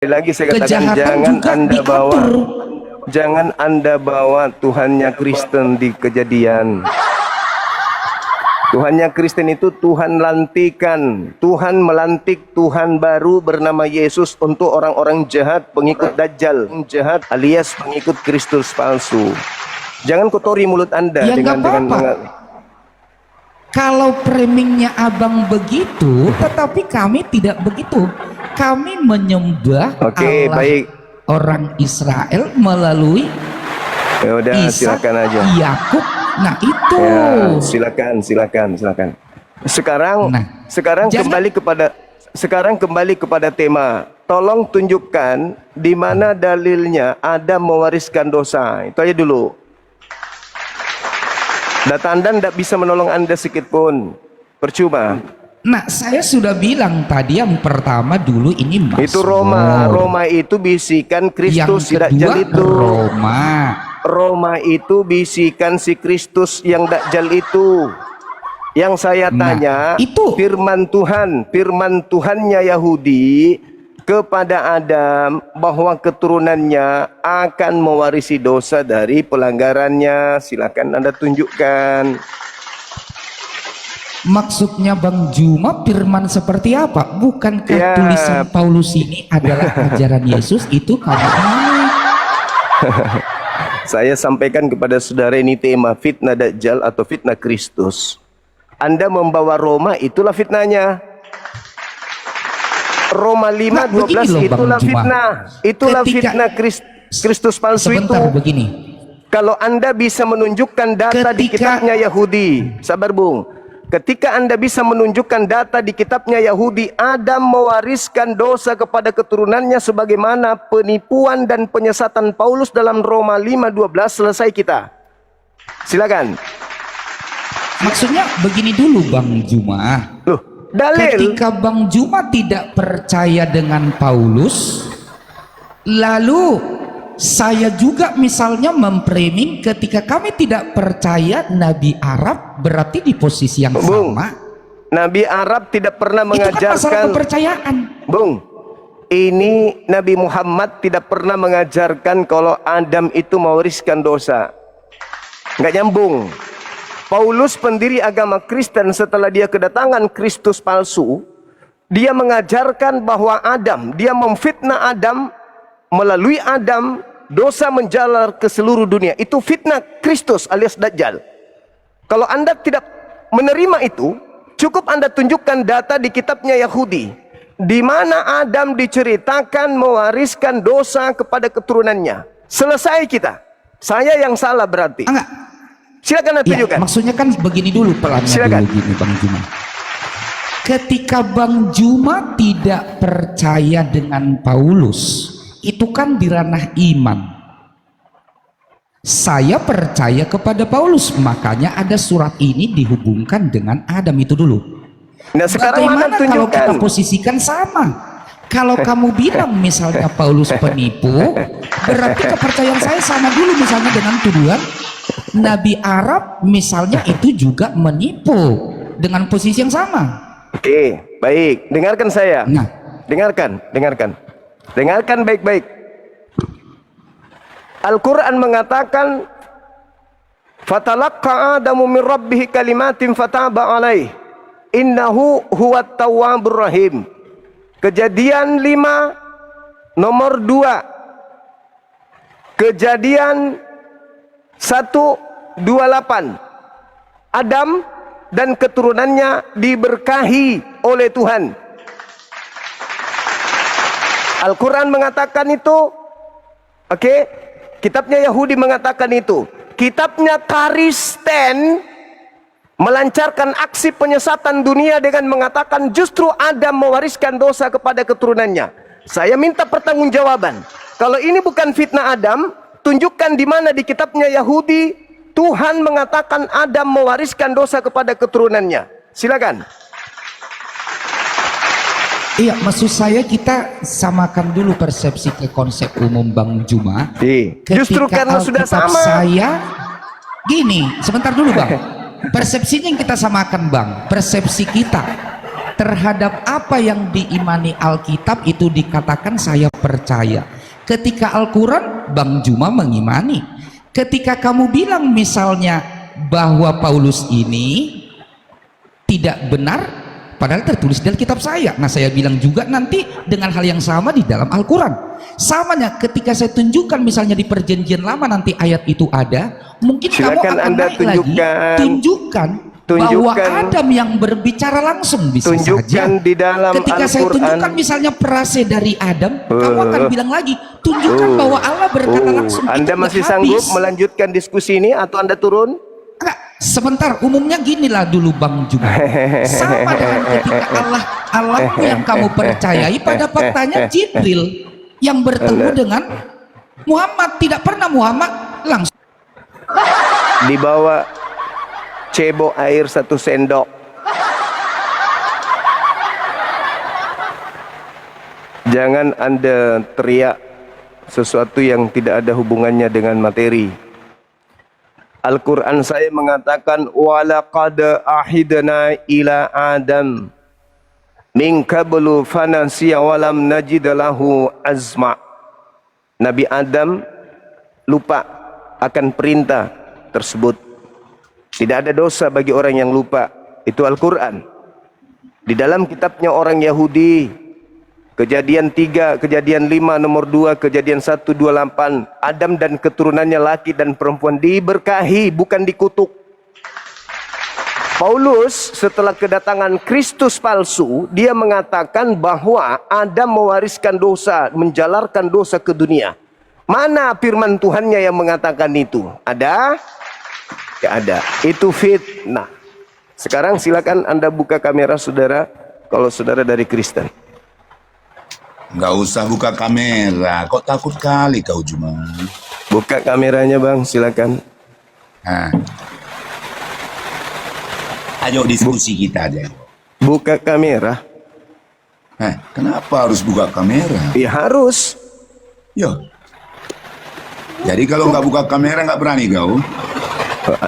lagi saya katakan, Kejahatan juga diatur. jangan Anda bawa Tuhannya Kristen di Kejadian. Tuhannya Kristen itu Tuhan lantikan. Tuhan melantik Tuhan baru bernama Yesus untuk orang-orang jahat, pengikut Dajjal, jahat alias pengikut Kristus palsu. Jangan kotori mulut Anda Ya dengan kalau framingnya abang begitu, tetapi kami tidak begitu. Kami menyembah Oke, Allah baik. orang Israel melalui Ya udah, Ishak, silakan aja. Yakub. Nah itu. Ya, silakan. Sekarang, Nah, sekarang kembali kepada tema. Tolong tunjukkan di mana dalilnya Adam mewariskan dosa. Itu aja dulu. Data Anda tidak bisa menolong Anda sedikit pun. Percuma. Nah, saya sudah bilang tadi yang pertama dulu ini Mazmur. Itu Roma. Roma itu bisikan Kristus, Yang Dajjal kedua itu. Roma itu bisikan si Kristus yang Dajjal itu. Yang saya tanya, itu firman Tuhannya Yahudi kepada Adam bahwa keturunannya akan mewarisi dosa dari pelanggarannya. Silakan Anda tunjukkan. maksudnya Bang Juma firman seperti apa? Bukankah Ya. tulisan Paulus ini adalah ajaran Yesus? Itu kami Saya sampaikan kepada saudara ini tema fitnah Dajjal atau fitnah Kristus. Anda membawa Roma, itulah fitnahnya. Roma 5:12 itulah fitnah. Itulah fitnah Kristus palsu itu. Sebentar begini. Kalau Anda bisa menunjukkan data di kitabnya Yahudi, sabar Bung. Ketika Anda bisa menunjukkan data di kitabnya Yahudi, Adam mewariskan dosa kepada keturunannya sebagaimana penipuan dan penyesatan Paulus dalam Roma 5:12, selesai kita. Silakan. Maksudnya begini dulu Bang Juma. Loh, dalil. Ketika Bang Juma tidak percaya dengan Paulus, lalu saya juga misalnya memframing ketika kami tidak percaya Nabi Arab, berarti di posisi yang Bung, sama. Nabi Arab tidak pernah Itu kan masalah mengajarkan. kepercayaan. Bung, ini Nabi Muhammad tidak pernah mengajarkan kalau Adam itu mewariskan dosa. Nggak nyambung. Paulus pendiri agama Kristen setelah dia kedatangan Kristus palsu, dia mengajarkan bahwa dia memfitnah Adam. Melalui Adam, dosa menjalar ke seluruh dunia. Itu fitnah Kristus alias Dajjal. Kalau Anda tidak menerima itu, cukup Anda tunjukkan data di kitabnya Yahudi, di mana Adam diceritakan mewariskan dosa kepada keturunannya. Selesai kita. Saya yang salah berarti. Enggak. Silakan Anda tunjukkan. Maksudnya kan begini dulu pelannya Silakan. dulu gini Bang Juma. Ketika Bang Juma tidak percaya dengan Paulus, itu kan di ranah iman. Saya percaya kepada Paulus, makanya ada surat ini dihubungkan dengan Adam itu dulu. Nah, sekarang mana Bagaimana kalau kita tunjukkan? posisikan sama? Kalau kamu bilang misalnya Paulus penipu, berarti kepercayaan saya sama dulu misalnya dengan tuduhan Nabi Arab misalnya itu juga menipu dengan posisi yang sama. Oke, baik. Dengarkan saya. Nah, Dengarkan baik-baik. Al-Quran mengatakan, "Fatalaqqa Adamu min rabbih kalimatin fataba alaih. Innahu huwat tawwabur rahim." Kejadian 5 nomor 2. Kejadian 1:28. Adam dan keturunannya diberkahi oleh Tuhan. Al-Quran mengatakan itu. Oke, kitabnya Yahudi mengatakan itu. Kitabnya Kristen melancarkan aksi penyesatan dunia dengan mengatakan justru Adam mewariskan dosa kepada keturunannya. Saya minta pertanggungjawaban. Kalau ini bukan fitnah Adam, tunjukkan di mana di kitabnya Yahudi Tuhan mengatakan Adam mewariskan dosa kepada keturunannya. Silakan. iya, maksud saya kita samakan dulu persepsi ke konsep umum Bang Juma. Justru karena sudah sama. Saya gini, sebentar dulu Bang. Persepsinya yang kita samakan Bang, persepsi kita. terhadap apa yang diimani Alkitab itu dikatakan saya percaya. Ketika Al-Quran, Bang Juma mengimani. Ketika kamu bilang misalnya bahwa Paulus ini tidak benar, padahal tertulis dalam kitab saya. Nah, saya bilang juga nanti dengan hal yang sama di dalam Al-Quran. Samanya ketika saya tunjukkan misalnya di perjanjian lama nanti ayat itu ada, mungkin Silakan kamu akan Anda naik lagi, tunjukkan bahwa Adam yang berbicara langsung bisa tunjukkan saja. di dalam Ketika saya Al-Quran. tunjukkan misalnya perase dari Adam, kamu akan bilang lagi, tunjukkan bahwa Allah berkata langsung. Anda Itu masih nggak sanggup habis. melanjutkan diskusi ini atau Anda turun? Enggak, sebentar, umumnya ginilah dulu Bang Juma. Sama dengan ketika Allahmu yang kamu percayai, pada faktanya Jibril yang bertemu dengan Muhammad. Tidak pernah Muhammad langsung Dibawa cebok air 1 sendok. Jangan Anda teriak sesuatu yang tidak ada hubungannya dengan materi. Al-Quran saya mengatakan walaqad ahidna ila Adam min qablu fanasiya walam najid lahu azma. Nabi Adam lupa akan perintah tersebut. Tidak ada dosa bagi orang yang lupa. Itu Al-Quran. Di dalam kitabnya orang Yahudi, Kejadian 3, Kejadian 5, nomor 2, Kejadian 1:28, Adam dan keturunannya laki dan perempuan diberkahi, bukan dikutuk. Paulus setelah kedatangan Kristus palsu, dia mengatakan bahwa Adam mewariskan dosa, menjalarkan dosa ke dunia. Mana firman Tuhannya yang mengatakan itu? Ada? Tidak ada. Itu fitnah. Sekarang silakan Anda buka kamera saudara, kalau saudara dari Kristen. Nggak usah buka kamera, kok takut kali kau Juma. Buka kameranya Bang, silakan. Nah. Ayo diskusi kita aja. Buka kamera. Kenapa harus buka kamera? Ya harus. Yo. Jadi kalau nggak buka kamera nggak berani kau?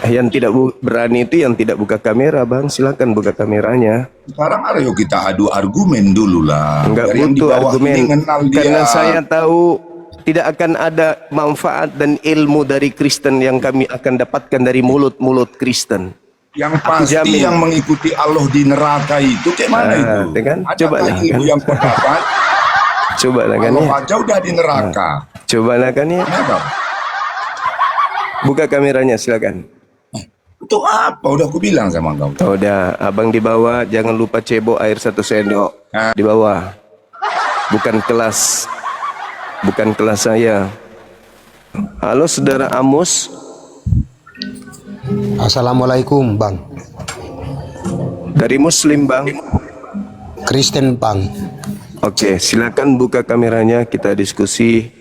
Yang tidak berani itu yang tidak buka kamera Bang, silakan buka kameranya. Sekarang ayo kita adu argumen dulu lah. Enggak Biar yang di butuh bawah argumen, ini kenal dia. karena saya tahu tidak akan ada manfaat dan ilmu dari Kristen yang kami akan dapatkan dari mulut-mulut Kristen. Yang pasti jamin. yang mengikuti Allah di neraka itu kayak mana itu? Kan? Coba Adakah lah, ilmu kan? yang kau dapat? Coba lah kan Allah ya. aja udah di neraka. Coba lah kan ya. Kenapa? Buka kameranya silakan. Untuk apa? Udah aku bilang sama kau. Oh, udah, abang di bawah, jangan lupa cebok air 1 sendok. Di bawah. Bukan kelas saya. Halo saudara Amos. Assalamualaikum Bang. Dari Muslim Bang. Kristen Bang. Oke, silakan buka kameranya, kita diskusi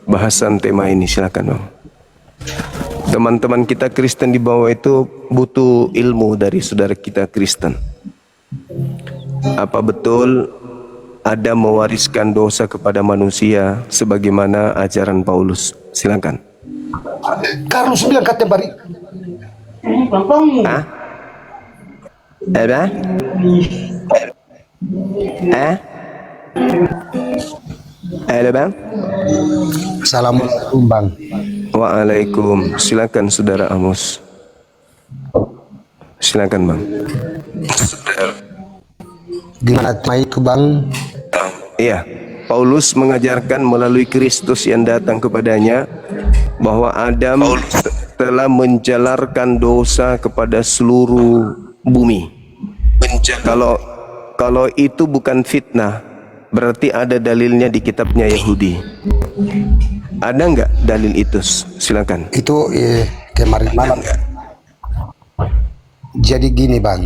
bahasan tema ini, silakan Bang. Teman-teman kita Kristen di bawah itu butuh ilmu dari saudara kita Kristen. Apa betul Adam mewariskan dosa kepada manusia sebagaimana ajaran Paulus? Silakan. Carlos bilang kata bari. Hah? Apa? Halo Bang. Assalamualaikum Bang. Waalaikum. Silakan saudara Amos. Silakan Bang. Gimana tema itu Bang? Iya, Paulus mengajarkan melalui Kristus yang datang kepadanya bahwa Adam telah menjalarkan dosa kepada seluruh bumi. Kalau itu bukan fitnah, berarti ada dalilnya di kitabnya Yahudi. Ada nggak dalil itu? Silakan. Itu kemarin malam. Jadi gini Bang.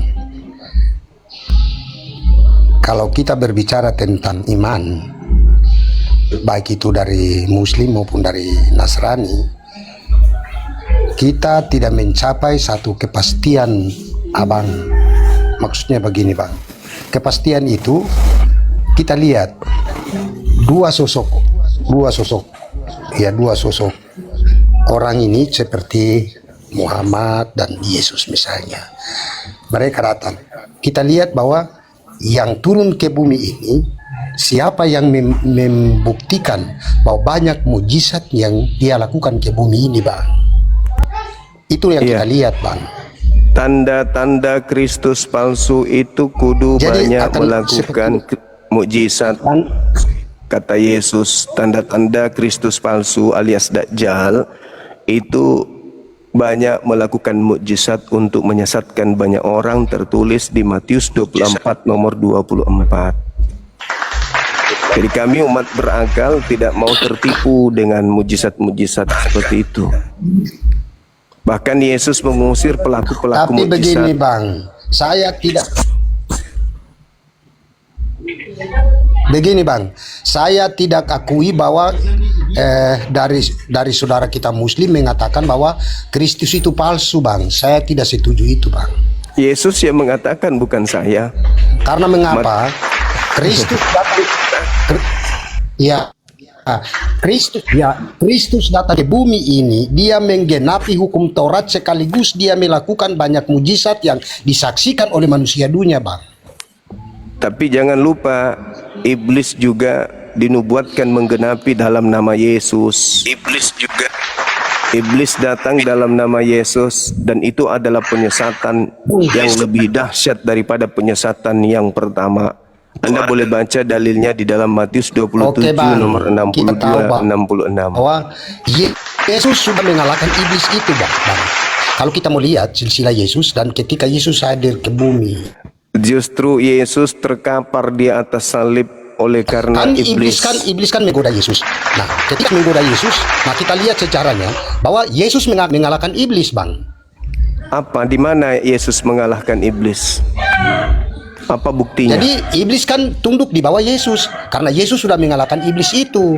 Kalau kita berbicara tentang iman, baik itu dari Muslim maupun dari Nasrani, kita tidak mencapai satu kepastian Abang. Maksudnya begini Bang. Kepastian itu kita lihat dua sosok. Ya, dua sosok orang ini seperti Muhammad dan Yesus misalnya. Mereka datang. Kita lihat bahwa yang turun ke bumi ini, siapa yang membuktikan bahwa banyak mujizat yang dia lakukan ke bumi ini, Bang? Itu yang Iya. kita lihat, Bang. Tanda-tanda Kristus palsu itu kudu Jadi banyak akan melakukan mukjizat. Kata Yesus, tanda-tanda Kristus palsu alias Dajjal itu banyak melakukan mukjizat untuk menyesatkan banyak orang, tertulis di Matius 24 nomor 24. Jadi kami umat berakal tidak mau tertipu dengan mujizat-mujizat seperti itu. Bahkan Yesus mengusir pelaku-pelaku Tapi begini, mujizat. Bang, saya tidak. Begini, Bang, saya tidak akui bahwa dari saudara kita Muslim mengatakan bahwa Kristus itu palsu, Bang. Saya tidak setuju itu, Bang. Yesus yang mengatakan, bukan saya. Karena mengapa? Kristus datang, Kristus datang ke bumi ini, dia menggenapi hukum Taurat sekaligus dia melakukan banyak mujizat yang disaksikan oleh manusia dunia, Bang. Tapi jangan lupa, iblis juga dinubuatkan menggenapi dalam nama Yesus. Iblis datang dalam nama Yesus, dan itu adalah penyesatan yang lebih dahsyat daripada penyesatan yang pertama. Anda boleh baca dalilnya di dalam Matius 27 Oke, Bang. nomor Kita tahu, Bang, 62-66. bahwa Yesus sudah mengalahkan iblis itu, Bang. Kalau kita mau lihat silsilah Yesus dan ketika Yesus hadir ke bumi, Justru Yesus terkapar di atas salib oleh karena kan iblis. iblis kan menggoda Yesus. Nah, ketika menggoda Yesus, nah kita lihat sejarahnya bahwa Yesus mengalahkan iblis, Bang. Apa, di mana Yesus mengalahkan iblis? Apa buktinya? Jadi iblis kan tunduk di bawah Yesus karena Yesus sudah mengalahkan iblis itu.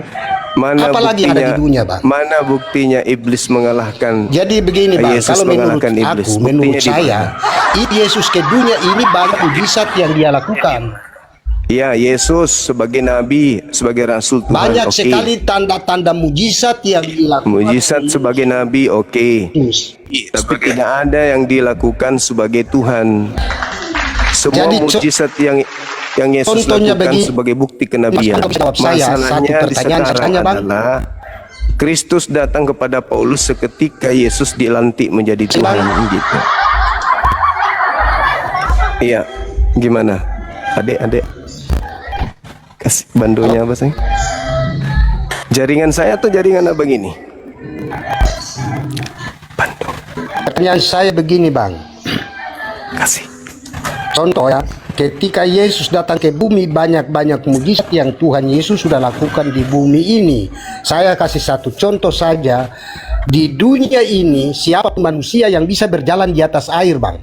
Mana Apalagi yang ada di dunia, Bang. Mana buktinya iblis mengalahkan? Jadi begini, Bang, Yesus kalau menurut mengalahkan iblis. aku, Buktinya menurut di saya, Yesus ke dunia ini banyak mujizat yang dia lakukan. Ya, Yesus sebagai nabi, sebagai rasul Tuhan. Banyak oke. sekali tanda-tanda mujizat yang dilakukan. Mujizat sebagai nabi, oke. Tapi tidak ada yang dilakukan sebagai Tuhan. Semua Jadi, mujizat yang Yesus contohnya lakukan bagi- sebagai bukti kenabian. Mas, jawab saya satu Masalahnya di pertanyaan sekarang saja, Bang. adalah Kristus datang kepada Paulus seketika Yesus dilantik menjadi Tuhan, gitu. Iya, gimana? Adek, kasih bandonya apa sayang? Jaringan saya atau jaringan abang ini? Bando, Pertanyaan saya begini, Bang. kasih. Contoh ya, ketika Yesus datang ke bumi, banyak-banyak mujizat yang Tuhan Yesus sudah lakukan di bumi ini. Saya kasih satu contoh saja. Di dunia ini, siapa manusia yang bisa berjalan di atas air, Bang?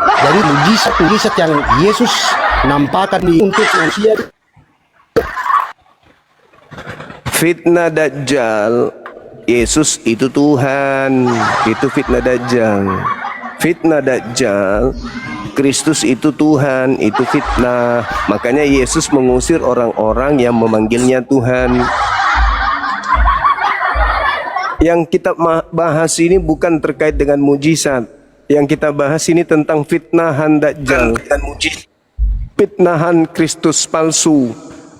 Jadi mujizat-mujizat yang Yesus nampakkan untuk manusia. Fitnah Dajjal, Yesus itu Tuhan, itu fitnah Dajjal. Fitnah Dajjal, Kristus itu Tuhan, itu fitnah. Makanya Yesus mengusir orang-orang yang memanggilnya Tuhan. Yang kita bahas ini bukan terkait dengan mujizat. Yang kita bahas ini tentang fitnahan Dajjal, fitnahan Kristus palsu,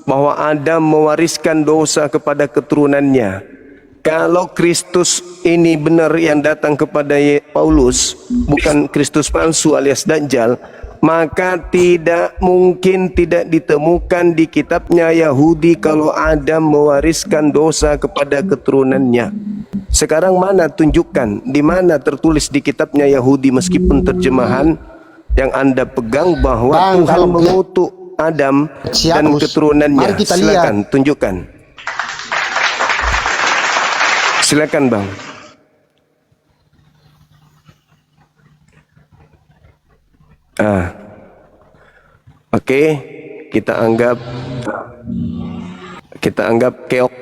bahwa Adam mewariskan dosa kepada keturunannya. Kalau Kristus ini benar yang datang kepada Paulus, bukan Kristus palsu alias Dajjal, maka tidak mungkin tidak ditemukan di kitabnya Yahudi kalau Adam mewariskan dosa kepada keturunannya. Sekarang mana, tunjukkan di mana tertulis di kitabnya Yahudi, meskipun terjemahan yang Anda pegang bahwa Bang, Tuhan kalau mengutuk Adam dan Siapus. keturunannya. Mari kita Silakan tunjukkan. Silakan, Bang. Oke, kita anggap keok.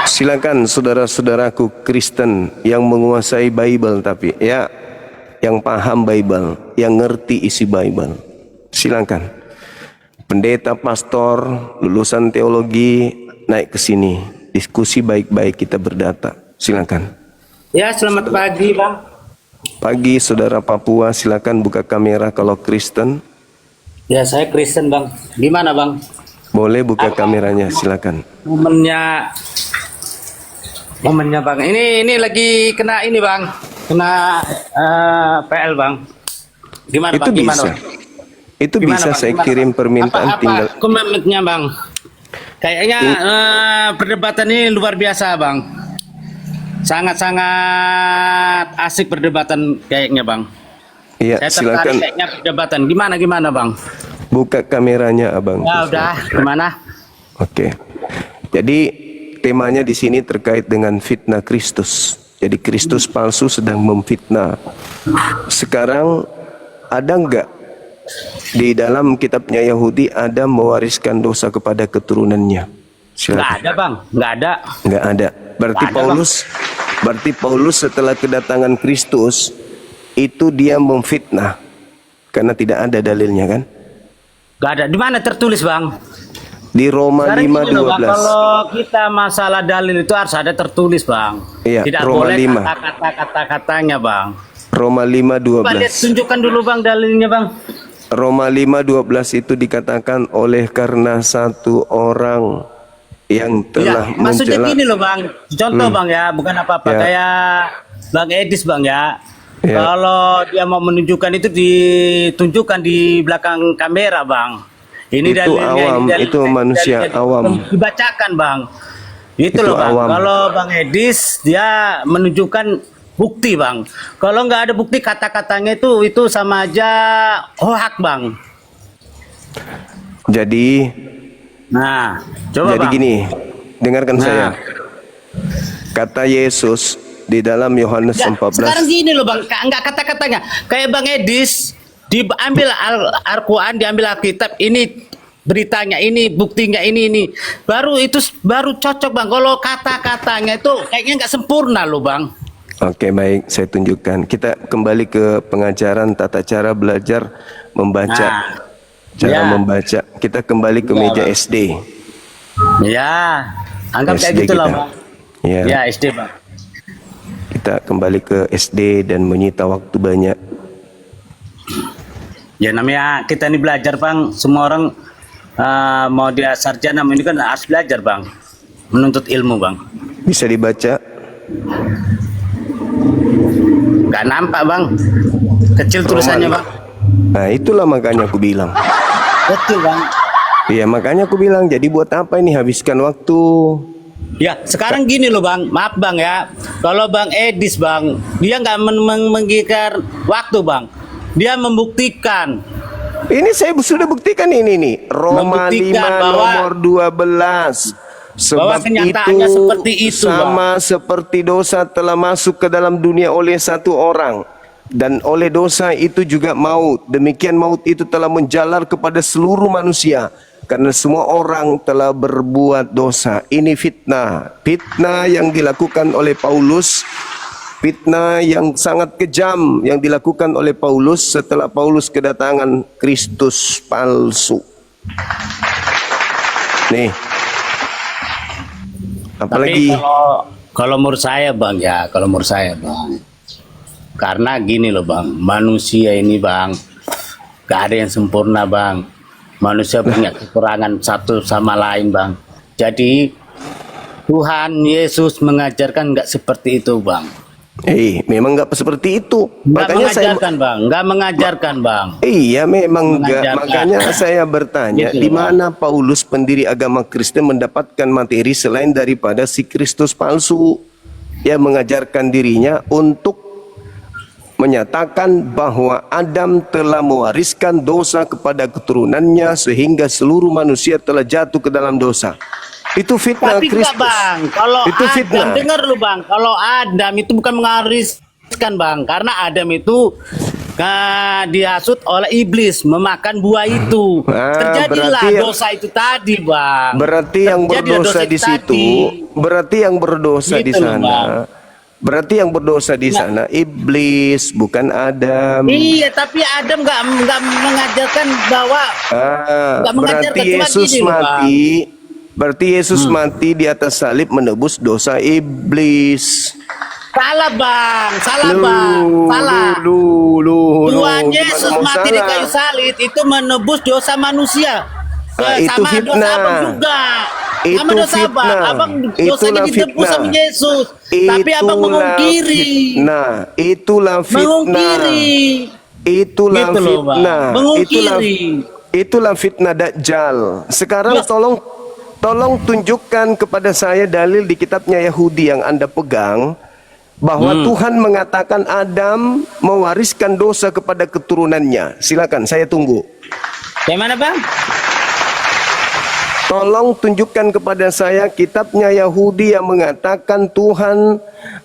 Silakan saudara-saudaraku Kristen yang menguasai Bible, tapi ya, yang paham Bible, yang ngerti isi Bible. Silakan. Pendeta, pastor, lulusan teologi naik ke sini. Diskusi baik-baik, kita berdata. Silakan. Ya, selamat pagi, Bang. Pagi saudara Papua, silakan buka kamera kalau Kristen. Ya, saya Kristen, Bang. Gimana, Bang? Boleh buka kameranya, silakan. Momennya, Bang. Ini lagi kena ini, Bang. Kena PL, Bang. Gimana, Itu Bang? Gimana, bisa. Bang? Itu Gimana, bisa Bang? saya Gimana, kirim Bang? permintaan tinggal. Komennya, Bang? Kayaknya perdebatan ini luar biasa, Bang. Sangat-sangat asik perdebatan kayaknya, Bang. Iya, Saya tertarik silakan kayaknya perdebatan. Gimana, Bang? buka kameranya, Abang. Ya udah, gimana? Oke. Jadi temanya di sini terkait dengan fitnah Kristus. Jadi Kristus palsu sedang memfitnah. Sekarang ada enggak di dalam kitabnya Yahudi Adam mewariskan dosa kepada keturunannya? Nggak Silakan. ada, Bang. Nggak ada. Enggak ada. Berarti Nggak ada, Paulus setelah kedatangan Kristus itu dia memfitnah karena tidak ada dalilnya kan? Nggak ada. Di mana tertulis, Bang? Di Roma Sekarang gini loh, Bang, 5:12. kalau kita masalah dalil itu harus ada tertulis, Bang. Iya, Tidak Roma boleh 5. kata-katanya, Bang. Roma Coba lihat, 5:12. tunjukkan dulu, Bang, dalilnya, Bang. Roma 5:12 itu dikatakan oleh karena satu orang yang telah Ya, maksudnya mencela. gini loh, Bang. Contoh, Bang, ya, bukan apa-apa. Ya. Kayak Bang Edis, Bang, ya. Ya. Kalau dia mau menunjukkan itu ditunjukkan di belakang kamera, Bang. Ini Itu dalilnya, awam, itu manusia awam. Dibacakan, Bang. Itu Itu loh, Bang. awam. Kalau Bang Edis dia menunjukkan bukti, Bang. Kalau nggak ada bukti, kata-katanya itu sama aja hoak, Bang. Jadi Nah, coba, jadi Bang. gini, dengarkan Nah. saya. Kata Yesus di dalam Yohanes Ya, 14. sekarang gini loh, Bang, nggak kata-katanya. Kayak Bang Edis, diambil Al-Quran, diambil Alkitab, ini beritanya, ini buktinya, ini. Baru cocok, Bang. Kalau kata-katanya itu kayaknya nggak sempurna loh, Bang. Oke, baik, saya tunjukkan. Kita kembali ke pengajaran tata cara belajar membaca. Nah, Cara ya. membaca. Kita kembali ke Ya, meja Bang. SD. Ya, anggap kayak SD gitu lah, kita. Bang. Ya. Ya, SD, Bang. Kita kembali ke SD dan menyita waktu banyak. Ya, namanya kita ini belajar, Bang. Semua orang mau dia sarjana ini kan harus belajar, Bang. Menuntut ilmu, Bang. Bisa dibaca? Nggak nampak, Bang. Kecil tulisannya, Bang. Nah, itulah makanya aku bilang. Betul, Bang. Iya, makanya aku bilang, jadi buat apa ini habiskan waktu? Ya, sekarang gini loh, Bang. Maaf, Bang, ya. Kalau Bang Edis, Bang, dia nggak menggigar waktu, Bang. Dia membuktikan. Ini saya sudah buktikan ini nih. Roma 5 Membuktikan bahwa- nomor 12. bahwa Sebab kenyataannya itu seperti itu, sama seperti dosa telah masuk ke dalam dunia oleh satu orang, dan oleh dosa itu juga maut. Demikian maut itu telah menjalar kepada seluruh manusia, karena semua orang telah berbuat dosa. Ini fitnah. Fitnah yang dilakukan oleh Paulus. Fitnah yang sangat kejam yang dilakukan oleh Paulus setelah Paulus kedatangan Kristus palsu. Nih. Apalagi Tapi kalau menurut saya, Bang, ya, Bang. Karena gini loh, Bang, manusia ini, Bang, gak ada yang sempurna, Bang. Manusia punya kekurangan satu sama lain, Bang. Jadi Tuhan Yesus mengajarkan nggak seperti itu, Bang. memang nggak seperti itu. Nggak Makanya saya mengajarkan, Bang. Nggak mengajarkan, Bang. Iya, memang enggak. Mengajarkan. Makanya saya bertanya, Gitu di loh, mana Paulus pendiri agama Kristen mendapatkan materi selain daripada si Kristus palsu yang mengajarkan dirinya untuk menyatakan bahwa Adam telah mewariskan dosa kepada keturunannya sehingga seluruh manusia telah jatuh ke dalam dosa. Itu fitnah Tapi Kristus. enggak, Bang. Kalau Itu Adam, fitnah. dengar lu, Bang. Kalau Adam itu bukan mewariskan, Bang. Karena Adam itu dihasut oleh iblis memakan buah itu. Terjadilah berarti- dosa itu tadi, Bang. Berarti yang Terjadilah berdosa dosa di itu situ, tadi. berarti yang berdosa di Gitu loh, sana. Bang. Berarti yang berdosa di sana iblis, bukan Adam. Iya, tapi Adam nggak mengajarkan bahwa nggak mengajarkan. Berarti Cuma Yesus gini loh, Bang. mati. Berarti Yesus mati di atas salib menebus dosa iblis. Salah bang, salah Lu, bang, salah. lu, Tuhan gimana Yesus mau mati di salah? kayu salib itu menebus dosa manusia. Itu Sama dosa fitnah. abang juga. Sama Itu dosa abang. fitnah. Abang dosanya Itulah ditebus fitnah. sama Yesus. Tapi abang mengungkiri. Fitnah. Itulah fitnah. Mengungkiri. Itulah Gitu loh, Bang. fitnah. Mengungkiri. Itulah fitnah Dajjal. Sekarang Ya. tolong tunjukkan kepada saya dalil di kitabnya Yahudi yang Anda pegang bahwa Tuhan mengatakan Adam mewariskan dosa kepada keturunannya. Silakan, saya tunggu. Yang mana bang? Tolong tunjukkan kepada saya kitabnya Yahudi yang mengatakan Tuhan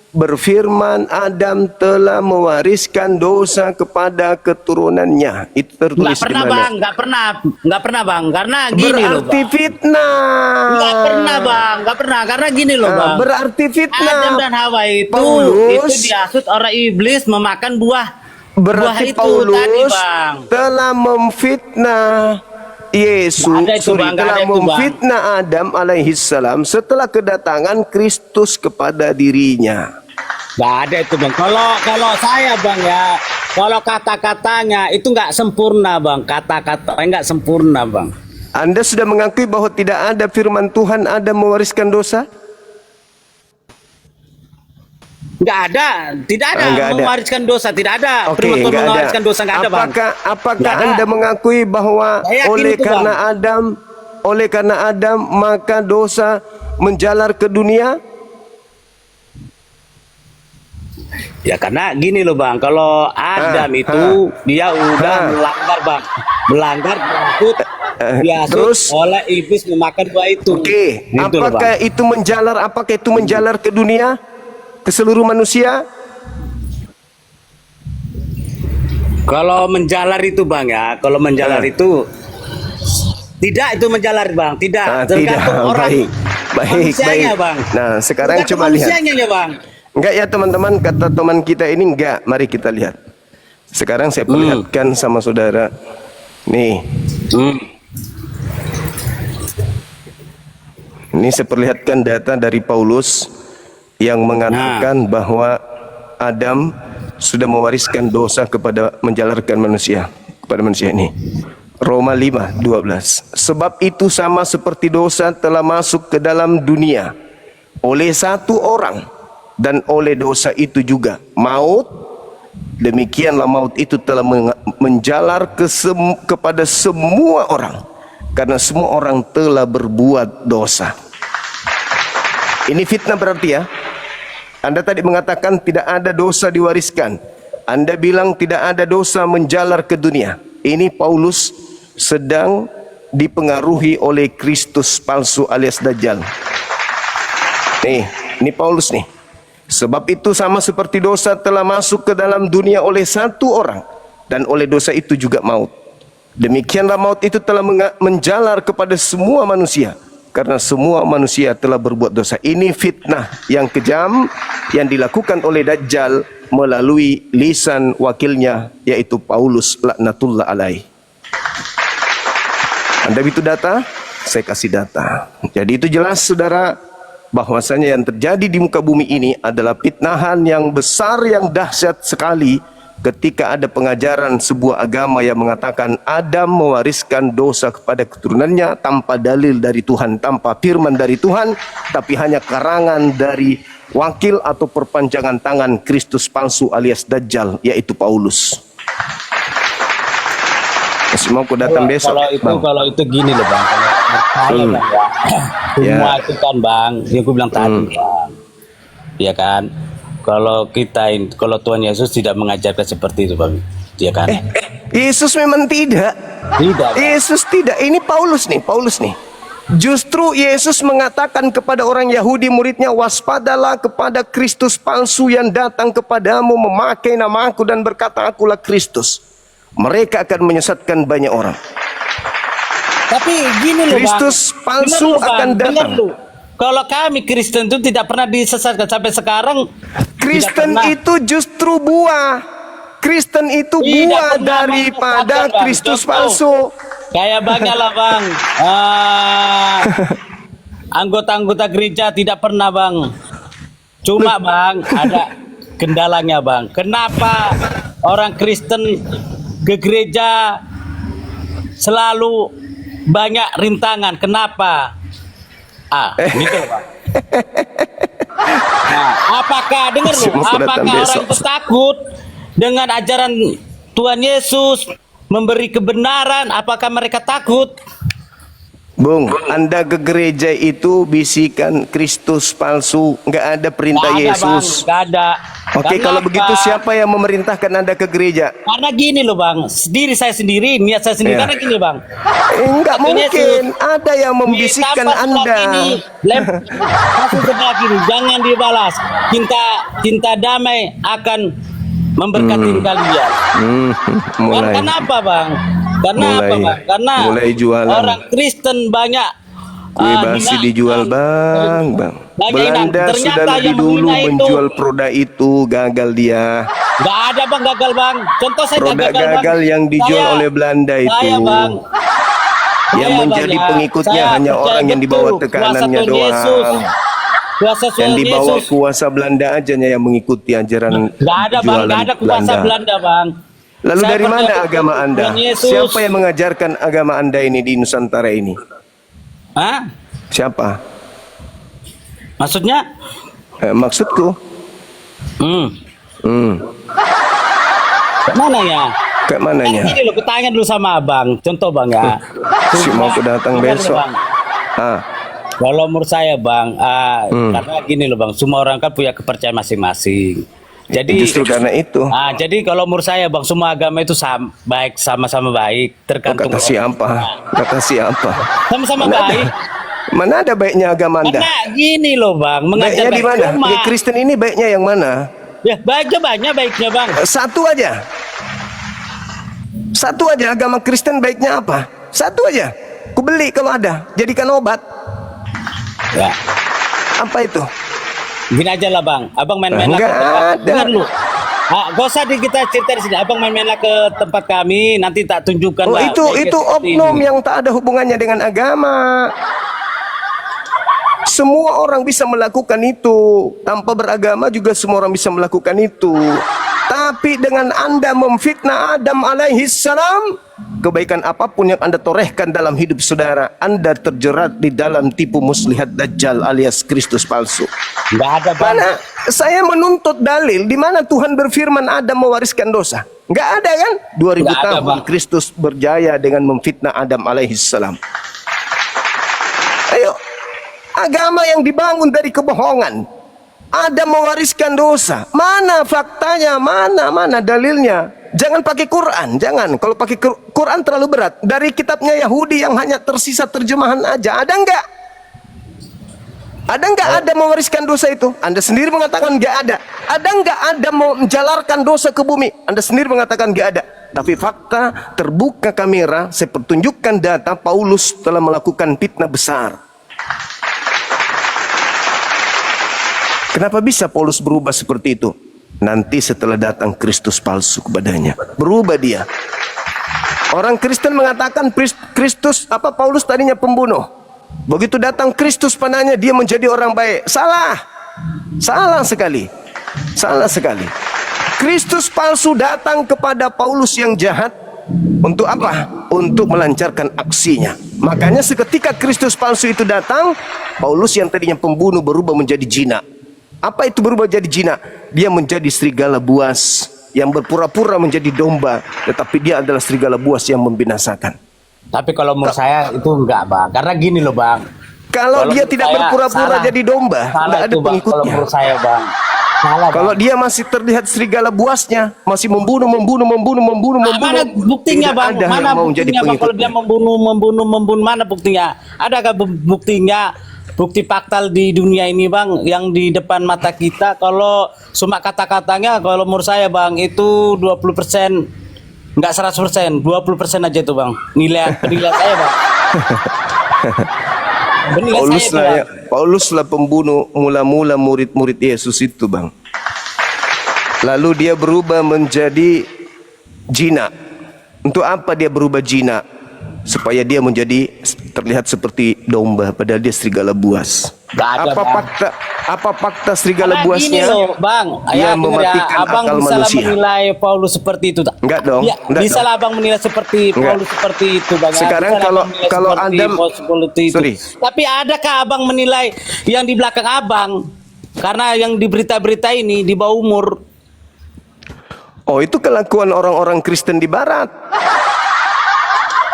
berfirman Adam telah mewariskan dosa kepada keturunannya. Itu tertulis Nggak pernah di mana? bang, nggak pernah bang. Karena gini loh Berarti bang. fitnah. Nggak pernah bang, nggak pernah. Karena gini loh bang. Berarti fitnah. Adam dan Hawa itu Paulus, dihasut oleh iblis memakan buah berarti itu Paulus tadi bang. telah memfitnah Yesus, Nggak ada itu, Bang. Nggak telah ada itu, Bang. memfitnah Adam alaihissalam setelah kedatangan Kristus kepada dirinya. Nggak ada itu bang. Kalau saya bang ya, kalau kata-katanya itu nggak sempurna bang. Kata-katanya nggak sempurna bang. Anda sudah mengakui bahwa tidak ada firman Tuhan Adam mewariskan dosa? Nggak ada, tidak ada Nggak ada. mewariskan dosa, tidak ada. Oke, Firman Tuhan nggak ada. mewariskan dosa nggak ada bang. Apakah Nggak ada. Anda mengakui bahwa Saya yakin oleh itu, karena Bang. oleh karena Adam maka dosa menjalar ke dunia? Ya karena gini loh bang, kalau Adam itu dia udah melanggar bang, melanggar berikut terus? oleh iblis memakan buah itu. Oke, Gitu loh, apakah Bang. itu menjalar? Apakah itu menjalar ke dunia, ke seluruh manusia? Kalau menjalar itu bang ya, kalau menjalar itu tidak itu menjalar bang, tidak. Tergantung orang, manusianya, baik. bang. Nah, sekarang Tergantung coba lihat. manusianya ya bang. Enggak ya teman-teman, kata teman kita ini enggak. Mari kita lihat. Sekarang saya perlihatkan sama saudara. Nih, ini saya perlihatkan data dari Paulus yang mengatakan bahwa Adam sudah mewariskan dosa kepada menjalarkan manusia, kepada manusia ini. Roma 5:12. Sebab itu sama seperti dosa telah masuk ke dalam dunia oleh satu orang, dan oleh dosa itu juga maut, demikianlah maut itu telah menjalar kepada semua orang, karena semua orang telah berbuat dosa. Ini fitnah berarti ya. Anda tadi mengatakan tidak ada dosa diwariskan. Anda bilang tidak ada dosa menjalar ke dunia. Ini Paulus sedang dipengaruhi oleh Kristus palsu alias Dajjal. Nih, ini Paulus nih. Sebab itu sama seperti dosa telah masuk ke dalam dunia oleh satu orang, dan oleh dosa itu juga maut. Demikianlah maut itu telah menjalar kepada semua manusia, karena semua manusia telah berbuat dosa. Ini fitnah yang kejam yang dilakukan oleh Dajjal melalui lisan wakilnya, yaitu Paulus laknatullah alaih. Anda butuh data? Saya kasih data. Jadi itu jelas saudara, bahwasanya yang terjadi di muka bumi ini adalah fitnahan yang besar, yang dahsyat sekali, ketika ada pengajaran sebuah agama yang mengatakan Adam mewariskan dosa kepada keturunannya tanpa dalil dari Tuhan, tanpa firman dari Tuhan, tapi hanya karangan dari wakil atau perpanjangan tangan Kristus palsu alias Dajjal, yaitu Paulus. Masih mau aku datang besok, Bang? Kalau itu gini loh bang, kalau saya bang ya, semua itu kan bang, yang gue bilang tadi bang, ya kan. Kalau Tuhan Yesus tidak mengajarkan seperti itu bang, ya kan? Yesus memang tidak. Tidak. Bang. Yesus tidak. Ini Paulus nih. Justru Yesus mengatakan kepada orang Yahudi muridnya, waspadalah kepada Kristus palsu yang datang kepadamu memakai namaku dan berkata akulah Kristus. Mereka akan menyesatkan banyak orang. Tapi gini loh Kristus bang, palsu dengar, akan bang, datang. dengar lu. Kalau kami Kristen itu tidak pernah disesatkan sampai sekarang. Kristen tidak pernah. itu justru buah. Kristen itu Tidak buah pernah daripada menyesatkan, Bang. Kristus Contoh. palsu. Kayak banyak lah bang, anggota-anggota gereja tidak pernah bang Cuma bang, ada kendalanya bang. Kenapa orang Kristen ke gereja selalu banyak rintangan? Kenapa? Gitu bang. Nah, apakah dengar lu? Semua datang Apakah orang besok. itu takut dengan ajaran Tuhan Yesus memberi kebenaran? Apakah mereka takut? Bung, Anda ke gereja itu bisikan Kristus palsu, nggak ada perintah Nggak ada, Yesus. Bang. Nggak ada. Oke, kalau Kenapa? begitu siapa yang memerintahkan Anda ke gereja? Karena gini loh bang, saya sendiri, niat saya sendiri. Iya. Karena gini bang, Enggak Satu mungkin, Yesus. ada yang membisikkan Ditambah sebelah Anda. kiri, kasih sebelah kiri, jangan dibalas. Cinta damai akan memberkati kalian. Mulai. Kenapa bang? Karena Mulai- apa bang? Karena mulai jualan. orang Kristen banyak Kue basi hina. dijual bang. Lagi Belanda ternyata sudah lebih yang dulu menghina itu- menjual produk itu, gagal dia. Gak ada bang gagal bang. Contoh saya Produk gagal, gagal bang. yang dijual oleh Belanda itu. Saya bang. Yang Saya, menjadi Bang, ya. pengikutnya Saya hanya percaya orang yang di bawah betul tekanannya kuasa Tuhan Yesus. doang. Kuasa Yang Tuhan di bawah Yesus. kuasa Belanda aja yang mengikuti ajaran Gak ada bang, jualan gak ada kuasa Belanda bang. Lalu Saya dari percaya mana betul agama Anda? Tuhan Yesus. Siapa yang mengajarkan agama Anda ini di Nusantara ini? Hah? Siapa? Maksudnya? Maksudku? Hmm. Mana ya? Kayak mananya? Ini loh, kutanya dulu sama abang. Contoh bang ya. Si mau aku datang Dengar besok. loh, Bang. Ah, Kalau menurut saya bang, karena gini loh bang, semua orang kan punya kepercayaan masing-masing. Jadi justru karena itu. jadi kalau menurut saya bang, semua agama itu baik, sama-sama baik, tergantung Kata siapa? Kata siapa? sama-sama Mana ada? baik. Mana ada baiknya agama Anda? Karena gini loh bang, mengajar Baiknya di baik mana? cuma Ya, Kristen ini baiknya yang mana? ya baiknya banyak baiknya bang. Satu aja. Satu aja agama Kristen baiknya apa? Satu aja. Ku beli kalau ada. Jadikan obat. Ya, Apa itu? gini aja lah bang, abang main-main lah. Enggak ada. Dengar lu. Gak usah kita cerita di sini. Abang main-main lah ke tempat kami, nanti tak tunjukkan Oh, lah. itu Baiknya seperti oknum ini. yang tak ada hubungannya dengan agama. Semua orang bisa melakukan itu. Tanpa beragama juga semua orang bisa melakukan itu. Tapi dengan Anda memfitnah Adam alaihi salam, kebaikan apapun yang Anda torehkan dalam hidup saudara, Anda terjerat di dalam tipu muslihat dajjal alias Kristus palsu. Nggak ada bang. Mana saya menuntut dalil di mana Tuhan berfirman Adam mewariskan dosa? Nggak ada kan? 2000 Nggak ada, tahun Bang. Kristus berjaya dengan memfitnah Adam alaihi salam. Ayo, agama yang dibangun dari kebohongan. Adam mewariskan dosa. Mana faktanya? Mana dalilnya? Jangan pakai Quran, jangan. Kalau pakai Quran terlalu berat. Dari kitabnya Yahudi yang hanya tersisa terjemahan aja. Ada nggak? Ada nggak Adam mewariskan dosa itu? Anda sendiri mengatakan nggak ada. Ada nggak Adam mau menjalarkan dosa ke bumi? Anda sendiri mengatakan nggak ada. Tapi fakta terbuka kamera, saya pertunjukkan data Paulus telah melakukan fitnah besar. Kenapa bisa Paulus berubah seperti itu? Nanti setelah datang Kristus palsu kepadanya, berubah dia. Orang Kristen mengatakan Kristus Paulus tadinya pembunuh. Begitu datang Kristus padanya dia menjadi orang baik. Salah. Salah sekali. Salah sekali. Kristus palsu datang kepada Paulus yang jahat untuk apa? Untuk melancarkan aksinya. Makanya seketika Kristus palsu itu datang, Paulus yang tadinya pembunuh berubah menjadi jinak. Apa itu berubah jadi jinak? Dia menjadi serigala buas yang berpura-pura menjadi domba, tetapi dia adalah serigala buas yang membinasakan. Tapi kalau menurut saya itu enggak bang, karena gini loh bang. Kalau dia menurut tidak saya berpura-pura salah. jadi domba, Salah nggak ada itu, Bang. Kalau pengikutnya. menurut saya bang, salah. Kalau Bang. dia masih terlihat serigala buasnya, masih membunuh, Mana buktinya tidak bang? ada Mana yang mau menjadi buktinya bang? Kalau dia pengikutnya. membunuh, mana buktinya? Adakah buktinya? Bukti fakta di dunia ini bang, yang di depan mata kita. Kalau cuma kata-katanya, kalau menurut saya bang itu 20%, nggak 100%, 20% aja tuh bang. Penilaian saya bang. Penilaian saya, Pauluslah pembunuh mula-mula murid-murid Yesus itu bang. Lalu dia berubah menjadi jinak. Untuk apa dia berubah jinak? Supaya dia menjadi terlihat seperti domba, padahal dia serigala buas. Gak ada, Apa Bang. fakta? Apa fakta serigala Karena gini buasnya? loh, Bang. Dia Ya, dengar ya, mematikan abang akal bisa manusia. menilai Paulus seperti itu tak? Enggak dong, Ya, enggak bisa dong. abang menilai seperti Enggak. Paulus seperti itu, Bang. Ya, Sekarang bisa kalau- abang menilai kalau seperti Adam- Paulus seperti itu. Sorry. Tapi adakah abang menilai yang di belakang abang? Karena yang di berita-berita ini di bawah umur. Oh, itu kelakuan orang-orang Kristen di Barat.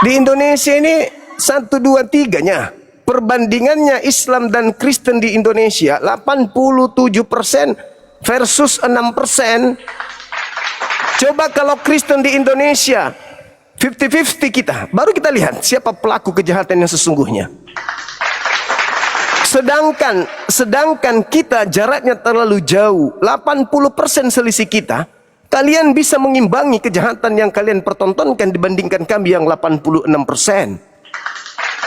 Di Indonesia ini 1, 2, 3-nya. Perbandingannya Islam dan Kristen di Indonesia 87% versus 6%. Coba kalau Kristen di Indonesia 50-50 kita, baru kita lihat siapa pelaku kejahatan yang sesungguhnya. Sedangkan kita jaraknya terlalu jauh, 80% selisih kita. Kalian bisa mengimbangi kejahatan yang kalian pertontonkan dibandingkan kami yang 86%.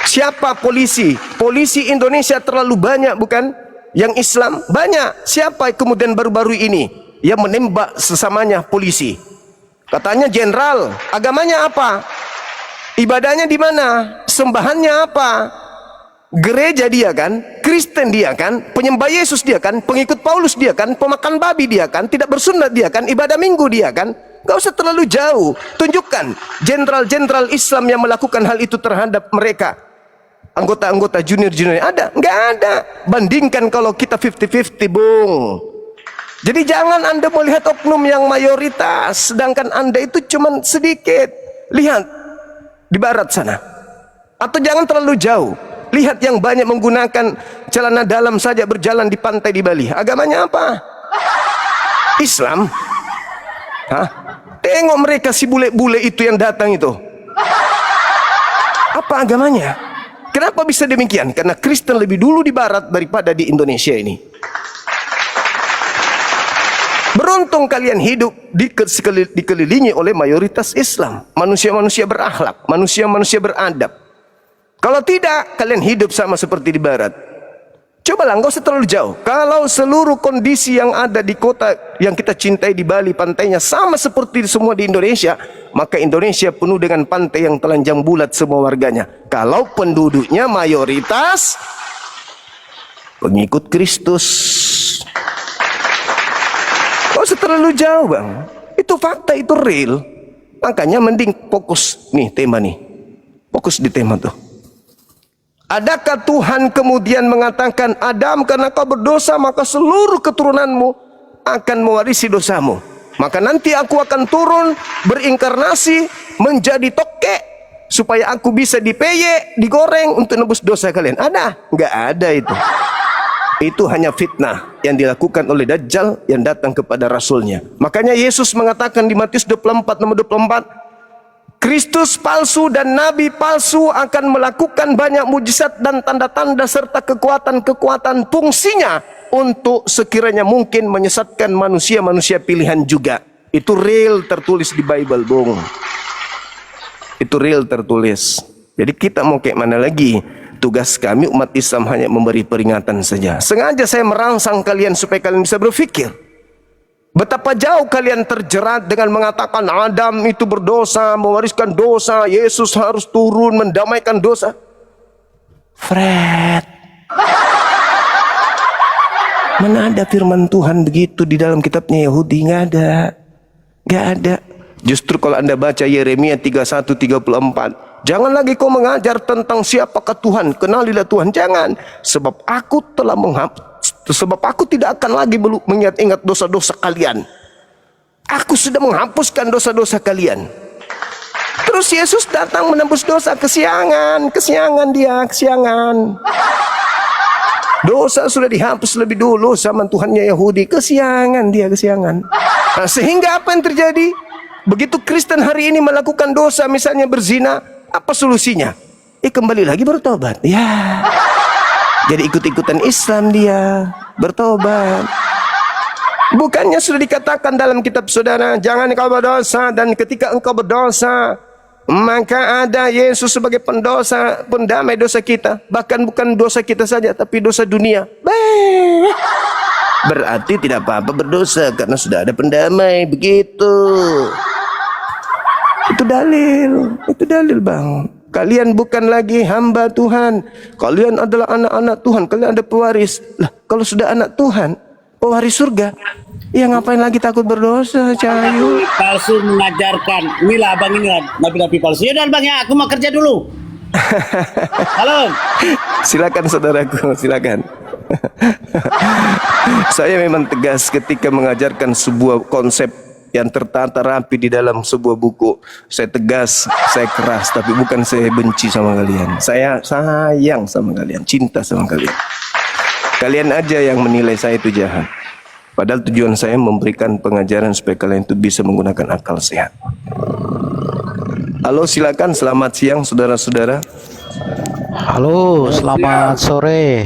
Siapa polisi? Polisi Indonesia terlalu banyak, bukan? Yang Islam banyak. Siapa kemudian baru-baru ini yang menembak sesamanya polisi? Katanya jenderal. Agamanya apa? Ibadahnya di mana? Sembahannya apa? Gereja dia kan, Kristen dia kan, penyembah Yesus dia kan, pengikut Paulus dia kan, pemakan babi dia kan, tidak bersunat dia kan, ibadah minggu dia kan. Gak usah terlalu jauh. Tunjukkan jenderal-jenderal Islam yang melakukan hal itu terhadap mereka. Anggota-anggota junior-junior ada? Nggak ada. Bandingkan kalau kita 50-50, Bung. Jadi jangan Anda melihat oknum yang mayoritas, sedangkan Anda itu cuma sedikit. Lihat di barat sana. Atau jangan terlalu jauh. Lihat yang banyak menggunakan celana dalam saja berjalan di pantai di Bali. Agamanya apa? Islam. Hah? Tengok mereka si bule-bule itu yang datang itu. Apa agamanya? Kenapa bisa demikian? Karena Kristen lebih dulu di barat daripada di Indonesia ini. Beruntung kalian hidup dikelilingi oleh mayoritas Islam. Manusia-manusia berakhlak, manusia-manusia beradab. Kalau tidak, kalian hidup sama seperti di barat. Cobalah, nggak usah terlalu jauh. Kalau seluruh kondisi yang ada di kota yang kita cintai di Bali, pantainya sama seperti semua di Indonesia, maka Indonesia penuh dengan pantai yang telanjang bulat semua warganya. Kalau penduduknya mayoritas pengikut Kristus. Nggak usah terlalu jauh, Bang. Itu fakta, itu real. Makanya mending fokus nih tema nih. Fokus di tema tuh. Adakah Tuhan kemudian mengatakan, Adam, karena kau berdosa maka seluruh keturunanmu akan mewarisi dosamu. Maka nanti aku akan turun berinkarnasi menjadi tokek supaya aku bisa dipeye, digoreng untuk nebus dosa kalian. Ada? Nggak ada itu. Itu hanya fitnah yang dilakukan oleh Dajjal yang datang kepada Rasulnya. Makanya Yesus mengatakan di Matius 24 nomor 24, Kristus palsu dan nabi palsu akan melakukan banyak mujizat dan tanda-tanda serta kekuatan-kekuatan, fungsinya untuk sekiranya mungkin menyesatkan manusia-manusia pilihan juga. Itu real tertulis di Bible, Bung. Itu real tertulis. Jadi kita mau kayak mana lagi? Tugas kami umat Islam hanya memberi peringatan saja. Sengaja saya merangsang kalian supaya kalian bisa berpikir. Betapa jauh kalian terjerat dengan mengatakan Adam itu berdosa, mewariskan dosa, Yesus harus turun mendamaikan dosa. Fred, mana ada firman Tuhan begitu di dalam kitabnya Yahudi? Nggak ada. Nggak ada. Justru kalau Anda baca Yeremia 31-34, jangan lagi kau mengajar tentang siapakah Tuhan, kenalilah Tuhan. Jangan, sebab aku telah sebab aku tidak akan lagi mengingat-ingat dosa-dosa kalian. Aku sudah menghapuskan dosa-dosa kalian. Terus Yesus datang menembus dosa. Kesiangan dia, kesiangan. Dosa sudah dihapus lebih dulu sama Tuhannya Yahudi. Kesiangan dia, kesiangan. Nah, sehingga apa yang terjadi? Begitu Kristen hari ini melakukan dosa, misalnya berzina, apa solusinya? Kembali lagi bertobat. Ya. Jadi ikut-ikutan Islam dia, bertobat. Bukannya sudah dikatakan dalam kitab saudara, jangan engkau berdosa, dan ketika engkau berdosa, maka ada Yesus sebagai pendosa, pendamai dosa kita. Bahkan bukan dosa kita saja, tapi dosa dunia. Berarti tidak apa-apa berdosa, karena sudah ada pendamai, begitu. Itu dalil Bang. Kalian bukan lagi hamba Tuhan. Kalian adalah anak-anak Tuhan. Kalian ada pewaris. Lah, kalau sudah anak Tuhan, pewaris surga, ya ngapain lagi takut berdosa, Cahayu? Palsu mengajarkan. Inilah abang inilah nabi-nabi palsu. Yaudah bang ya, aku mau kerja dulu. Halo. Silakan saudaraku, silakan. Saya memang tegas ketika mengajarkan sebuah konsep yang tertata rapi di dalam sebuah buku. Saya tegas, saya keras, tapi bukan saya benci sama kalian. Saya sayang sama kalian, cinta sama kalian. Kalian aja yang menilai saya itu jahat. Padahal tujuan saya memberikan pengajaran supaya kalian itu bisa menggunakan akal sehat. Halo, silakan. Selamat siang, saudara-saudara. Halo, selamat sore.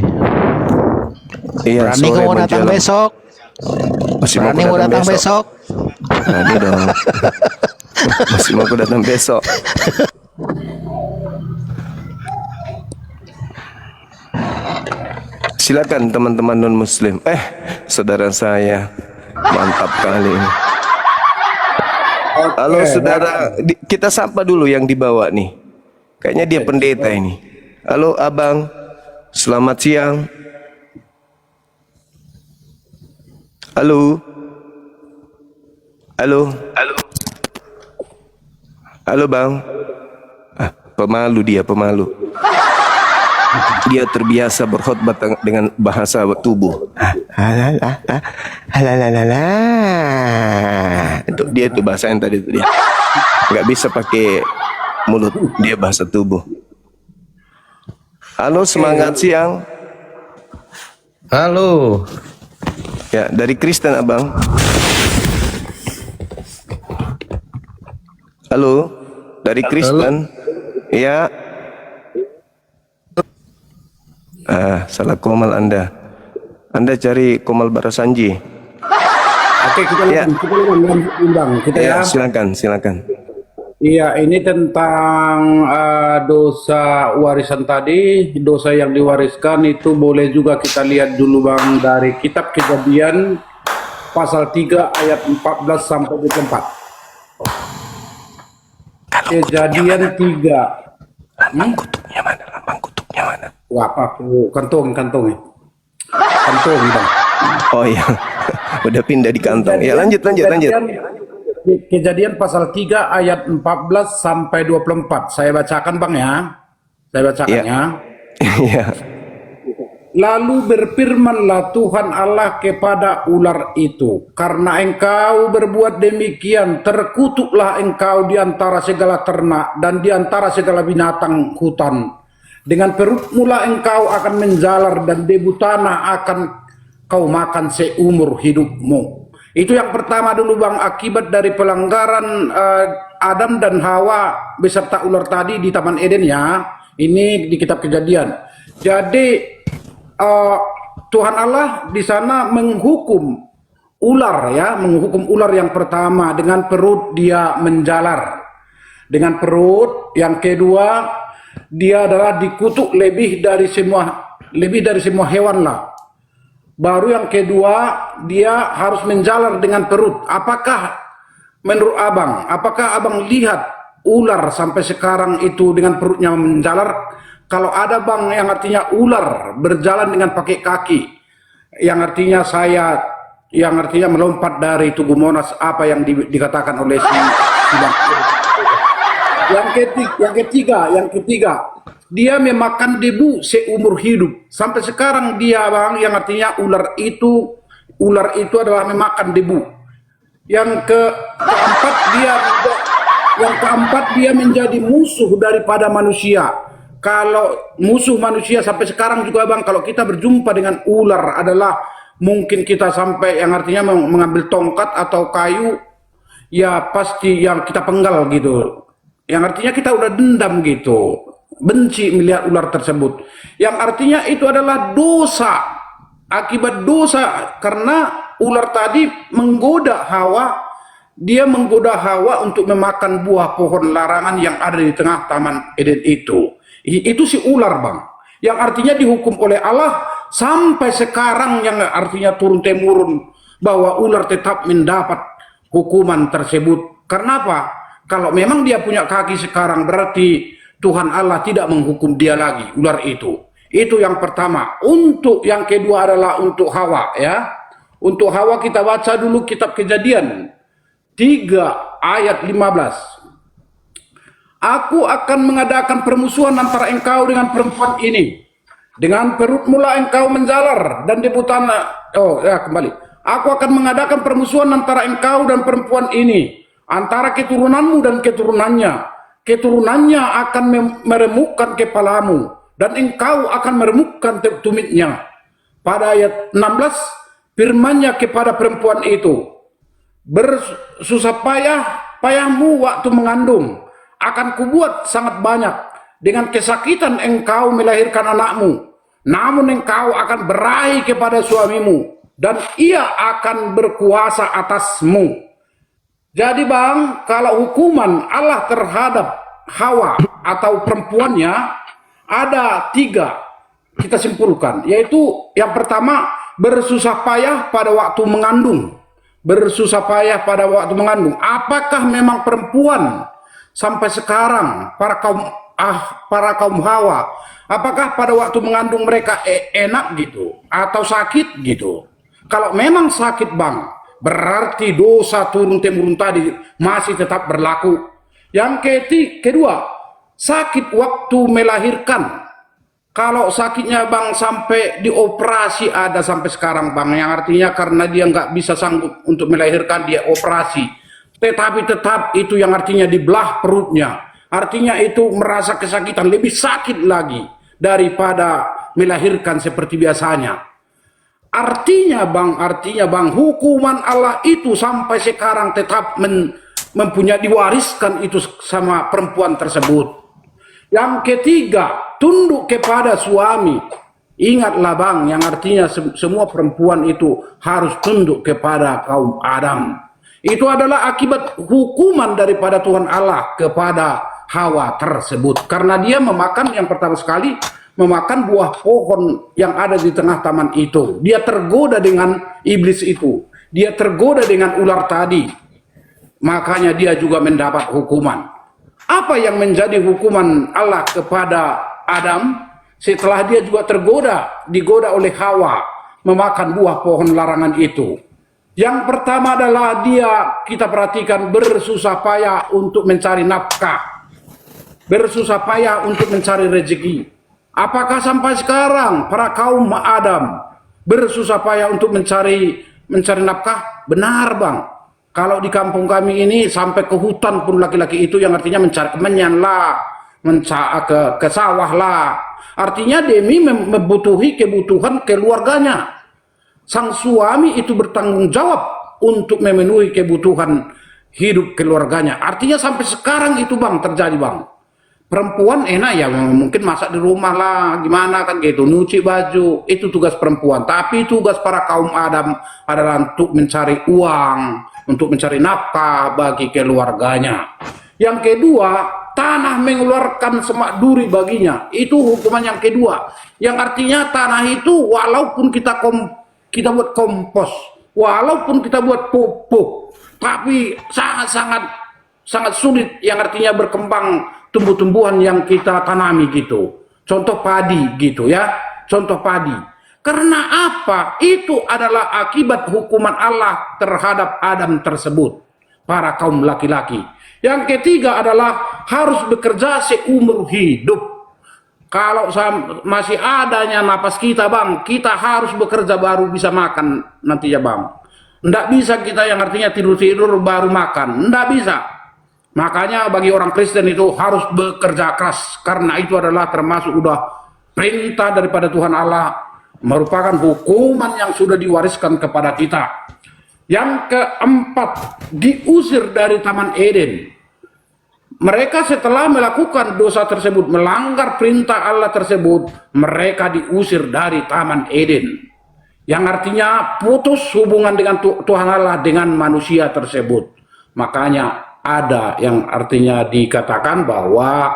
Iya, Berani sore kamu datang menjelang. besok? Masih mau Berani aku mau datang besok? Berani dong. Masih mau aku datang besok. Silakan teman-teman non muslim. Saudara saya mantap kali ini. Halo saudara, kita sapa dulu yang dibawa nih. Kayaknya dia pendeta ini. Halo abang, selamat siang. Halo. Halo. Halo. Halo bang. Pemalu dia, pemalu. Dia terbiasa berkhotbah dengan bahasa tubuh. Untuk dia itu bahasa yang tadi itu dia. Nggak bisa pakai mulut, dia bahasa tubuh. Halo, semangat siang. Halo. Ya, dari Kristen abang. Halo, dari Kristen. Ya. Salah komal Anda. Anda cari Komal Barasanji. Oke, kita Ya. undang kita Ya, ya. silakan. Iya, ini tentang dosa warisan tadi, dosa yang diwariskan itu boleh juga kita lihat dulu Bang dari kitab Kejadian pasal 3 ayat 14 sampai 24. Kejadian 3. Lambang kutubnya mana? Wah, apa aku kantong Bang. Oh iya. Udah pindah di kantong. Ya, lanjut. Kejadian pasal 3 ayat 14 sampai 24. Saya bacakan Bang ya. Saya bacakan ya. Iya. Lalu berfirmanlah Tuhan Allah kepada ular itu, karena engkau berbuat demikian, terkutuklah engkau di antara segala ternak dan di antara segala binatang hutan. Dengan perutmu lah engkau akan menjalar dan debu tanah akan kau makan seumur hidupmu. Itu yang pertama dulu Bang, akibat dari pelanggaran Adam dan Hawa beserta ular tadi di Taman Eden ya. Ini di kitab Kejadian. Jadi Tuhan Allah di sana menghukum ular ya, menghukum ular yang pertama dengan perut dia menjalar. Dengan perut, yang kedua dia adalah dikutuk lebih dari semua hewan lah. Baru yang kedua dia harus menjalar dengan perut. Apakah menurut abang, apakah abang lihat ular sampai sekarang itu dengan perutnya menjalar? Kalau ada Bang yang artinya ular berjalan dengan pakai kaki, yang artinya melompat dari Tugu Monas, apa yang dikatakan oleh si Bang. Yang ketiga, dia memakan debu seumur hidup. Sampai sekarang dia Bang, yang artinya ular itu adalah memakan debu. Yang keempat dia menjadi musuh daripada manusia. Kalau musuh manusia sampai sekarang juga Bang, kalau kita berjumpa dengan ular adalah mungkin kita sampai yang artinya mengambil tongkat atau kayu, ya pasti yang kita penggal gitu. Yang artinya kita udah dendam gitu, benci melihat ular tersebut. Yang artinya itu adalah dosa, akibat dosa karena ular tadi menggoda Hawa. Dia menggoda Hawa untuk memakan buah pohon larangan yang ada di tengah Taman Eden itu. Itu si ular Bang, yang artinya dihukum oleh Allah sampai sekarang, yang artinya turun-temurun bahwa ular tetap mendapat hukuman tersebut. Karena apa? Kalau memang dia punya kaki sekarang, berarti Tuhan Allah tidak menghukum dia lagi, ular itu. Itu yang pertama. Untuk yang kedua adalah untuk Hawa, ya. Untuk Hawa kita baca dulu kitab Kejadian 3 ayat 15. Aku akan mengadakan permusuhan antara engkau dengan perempuan ini. Dengan perut mula engkau menjalar dan di tanah. Oh ya, kembali. Aku akan mengadakan permusuhan antara engkau dan perempuan ini, antara keturunanmu dan keturunannya. Keturunannya akan meremukkan kepalamu dan engkau akan meremukkan tumitnya. Pada ayat 16, firman-Nya kepada perempuan itu, bersusah payahmu waktu mengandung akan kubuat sangat banyak. Dengan kesakitan engkau melahirkan anakmu, namun engkau akan berahi kepada suamimu dan ia akan berkuasa atasmu. Jadi bang, kalau hukuman Allah terhadap Hawa atau perempuannya ada 3 kita simpulkan, yaitu yang pertama, bersusah payah pada waktu mengandung. Bersusah payah pada waktu mengandung. Apakah memang perempuan sampai sekarang para kaum Hawa, apakah pada waktu mengandung mereka enak gitu atau sakit gitu? Kalau memang sakit bang, berarti dosa turun-temurun tadi masih tetap berlaku. Yang kedua, sakit waktu melahirkan. Kalau sakitnya bang sampai dioperasi ada sampai sekarang bang, yang artinya karena dia nggak bisa sanggup untuk melahirkan, dia operasi. Tetapi tetap itu yang artinya dibelah perutnya. Artinya itu merasa kesakitan, lebih sakit lagi daripada melahirkan seperti biasanya. Artinya bang, hukuman Allah itu sampai sekarang tetap mempunyai diwariskan itu sama perempuan tersebut. Yang ketiga, tunduk kepada suami. Ingatlah bang, yang artinya semua perempuan itu harus tunduk kepada kaum Adam. Itu adalah akibat hukuman daripada Tuhan Allah kepada Hawa tersebut. Karena dia memakan, yang pertama sekali, memakan buah pohon yang ada di tengah taman itu. Dia tergoda dengan iblis itu. Dia tergoda dengan ular tadi. Makanya dia juga mendapat hukuman. Apa yang menjadi hukuman Allah kepada Adam setelah dia juga digoda oleh Hawa memakan buah pohon larangan itu? Yang pertama adalah kita perhatikan, bersusah payah untuk mencari nafkah. Bersusah payah untuk mencari rezeki. Apakah sampai sekarang para kaum Adam bersusah payah untuk mencari nafkah? Benar bang. Kalau di kampung kami ini sampai ke hutan pun laki-laki itu, yang artinya mencari kemenyan lah, ke sawah lah. Artinya demi membutuhi kebutuhan keluarganya. Sang suami itu bertanggung jawab untuk memenuhi kebutuhan hidup keluarganya. Artinya sampai sekarang itu bang terjadi bang. Perempuan enak ya, mungkin masak di rumah lah, gimana kan gitu, nyuci baju, itu tugas perempuan. Tapi tugas para kaum Adam adalah untuk mencari uang, untuk mencari nafkah bagi keluarganya. Yang kedua, tanah mengeluarkan semak duri baginya. Itu hukuman yang kedua. Yang artinya tanah itu walaupun kita buat kompos, walaupun kita buat pupuk, tapi sangat sulit, yang artinya berkembang tumbuh-tumbuhan yang kita tanami gitu. Contoh padi gitu ya. Contoh padi. Karena apa? Itu adalah akibat hukuman Allah terhadap Adam tersebut. Para kaum laki-laki. Yang ketiga adalah harus bekerja seumur hidup. Kalau masih adanya napas kita bang, kita harus bekerja baru bisa makan nanti ya bang. Nggak bisa kita yang artinya tidur-tidur baru makan. Nggak bisa. Makanya bagi orang Kristen itu harus bekerja keras, karena itu adalah termasuk udah perintah daripada Tuhan Allah, merupakan hukuman yang sudah diwariskan kepada kita. Yang keempat, diusir dari Taman Eden. Mereka setelah melakukan dosa tersebut, melanggar perintah Allah tersebut, mereka diusir dari Taman Eden. Yang artinya putus hubungan dengan Tuhan Allah dengan manusia tersebut. Makanya ada yang artinya dikatakan bahwa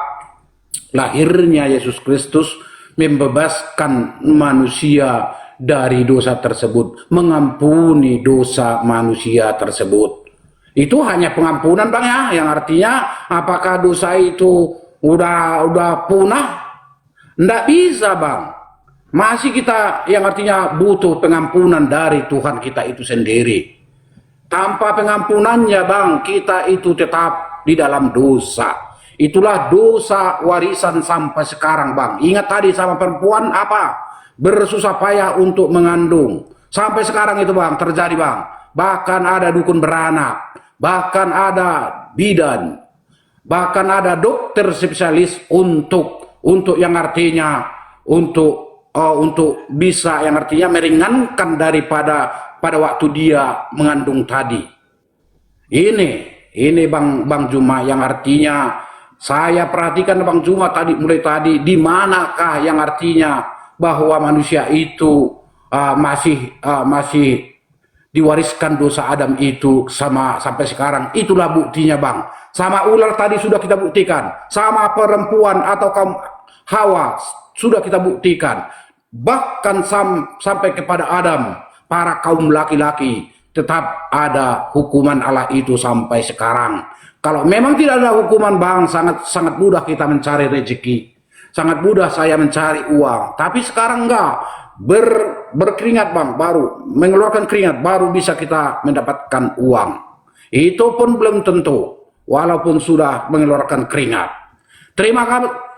lahirnya Yesus Kristus membebaskan manusia dari dosa tersebut, mengampuni dosa manusia tersebut. Itu hanya pengampunan bang ya, yang artinya apakah dosa itu udah punah, ndak bisa bang. Masih kita yang artinya butuh pengampunan dari Tuhan kita itu sendiri. Tanpa pengampunannya bang, kita itu tetap di dalam dosa. Itulah dosa warisan sampai sekarang bang. Ingat tadi sama perempuan apa? Bersusah payah untuk mengandung. Sampai sekarang itu bang terjadi bang. Bahkan ada dukun beranak, bahkan ada bidan, bahkan ada dokter spesialis untuk yang artinya untuk bisa yang artinya meringankan daripada pada waktu dia mengandung tadi. Ini bang Juma yang artinya saya perhatikan bang Juma tadi mulai tadi di manakah yang artinya bahwa manusia itu masih diwariskan dosa Adam itu sampai sekarang. Itulah buktinya bang. Sama ular tadi sudah kita buktikan, sama perempuan atau kaum Hawa sudah kita buktikan, bahkan sampai kepada Adam, para kaum laki-laki tetap ada hukuman Allah itu sampai sekarang. Kalau memang tidak ada hukuman bang, sangat mudah kita mencari rezeki, sangat mudah saya mencari uang. Tapi sekarang enggak. Berkeringat bang, baru mengeluarkan keringat baru bisa kita mendapatkan uang. Itu pun belum tentu, walaupun sudah mengeluarkan keringat. Terima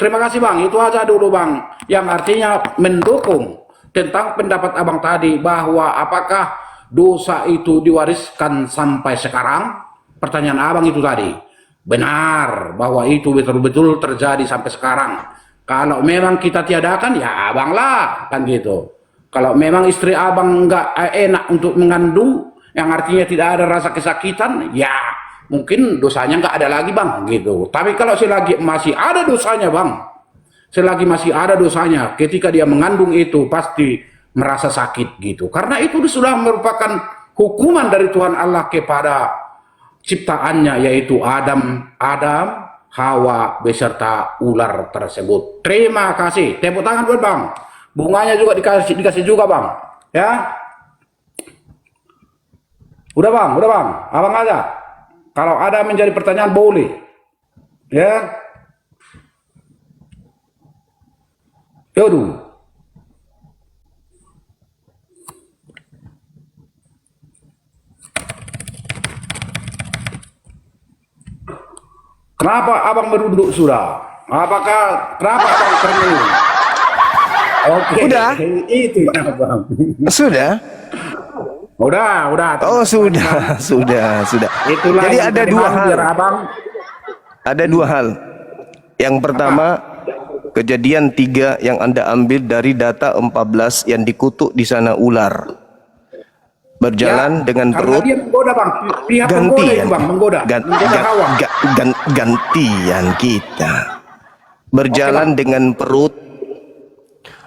kasih bang, itu aja dulu bang, yang artinya mendukung tentang pendapat abang tadi bahwa apakah dosa itu diwariskan sampai sekarang. Pertanyaan abang itu tadi benar bahwa itu betul-betul terjadi sampai sekarang. Kalau memang kita tiadakan, ya abang lah, kan gitu. Kalau memang istri abang nggak enak untuk mengandung, yang artinya tidak ada rasa kesakitan, ya mungkin dosanya nggak ada lagi bang, gitu. Tapi kalau selagi masih ada dosanya bang, selagi masih ada dosanya, ketika dia mengandung itu pasti merasa sakit gitu. Karena itu sudah merupakan hukuman dari Tuhan Allah kepada ciptaannya, yaitu Adam, Hawa beserta ular tersebut. Terima kasih. Tepuk tangan buat bang. Bunganya juga dikasih juga bang. Ya. Udah bang. Abang aja. Kalau ada menjadi pertanyaan boleh. Ya. Yaudah. Kenapa abang merunduk sudah? Kenapa abang termenung? Oke. Udah? Itu abang. Sudah? Udah. Oh sudah. Itulah Jadi ada dua hal. Abang. Ada dua hal. Yang pertama, kejadian 3 yang Anda ambil dari data 14 yang dikutuk di sana ular. Berjalan dengan perut. Dia menggoda bang. Pihak menggoda itu bang. Menggoda Hawa. Gantian kita. Berjalan dengan perut.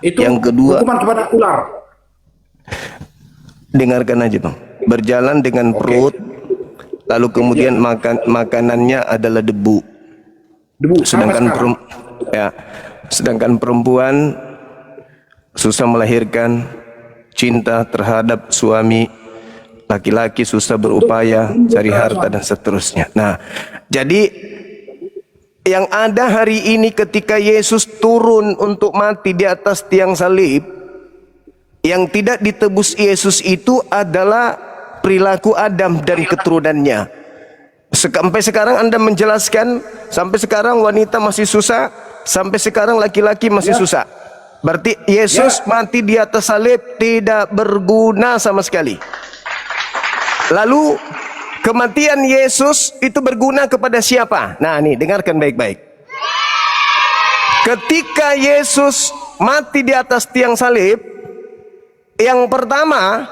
Itu yang kedua, hukuman kepada ular. dengarkan aja bang. Berjalan dengan perut, lalu kemudian makanannya adalah debu. Sedangkan perempuan susah melahirkan, cinta terhadap suami, laki-laki susah berupaya cari harta dan seterusnya. Nah, jadi yang ada hari ini ketika Yesus turun untuk mati di atas tiang salib, yang tidak ditebus Yesus itu adalah perilaku Adam dan keturunannya. Sampai sekarang Anda menjelaskan, sampai sekarang wanita masih susah, sampai sekarang laki-laki masih susah. Berarti Yesus mati di atas salib tidak berguna sama sekali. Lalu kematian Yesus itu berguna kepada siapa? Nah nih, dengarkan baik-baik. Ketika Yesus mati di atas tiang salib, yang pertama,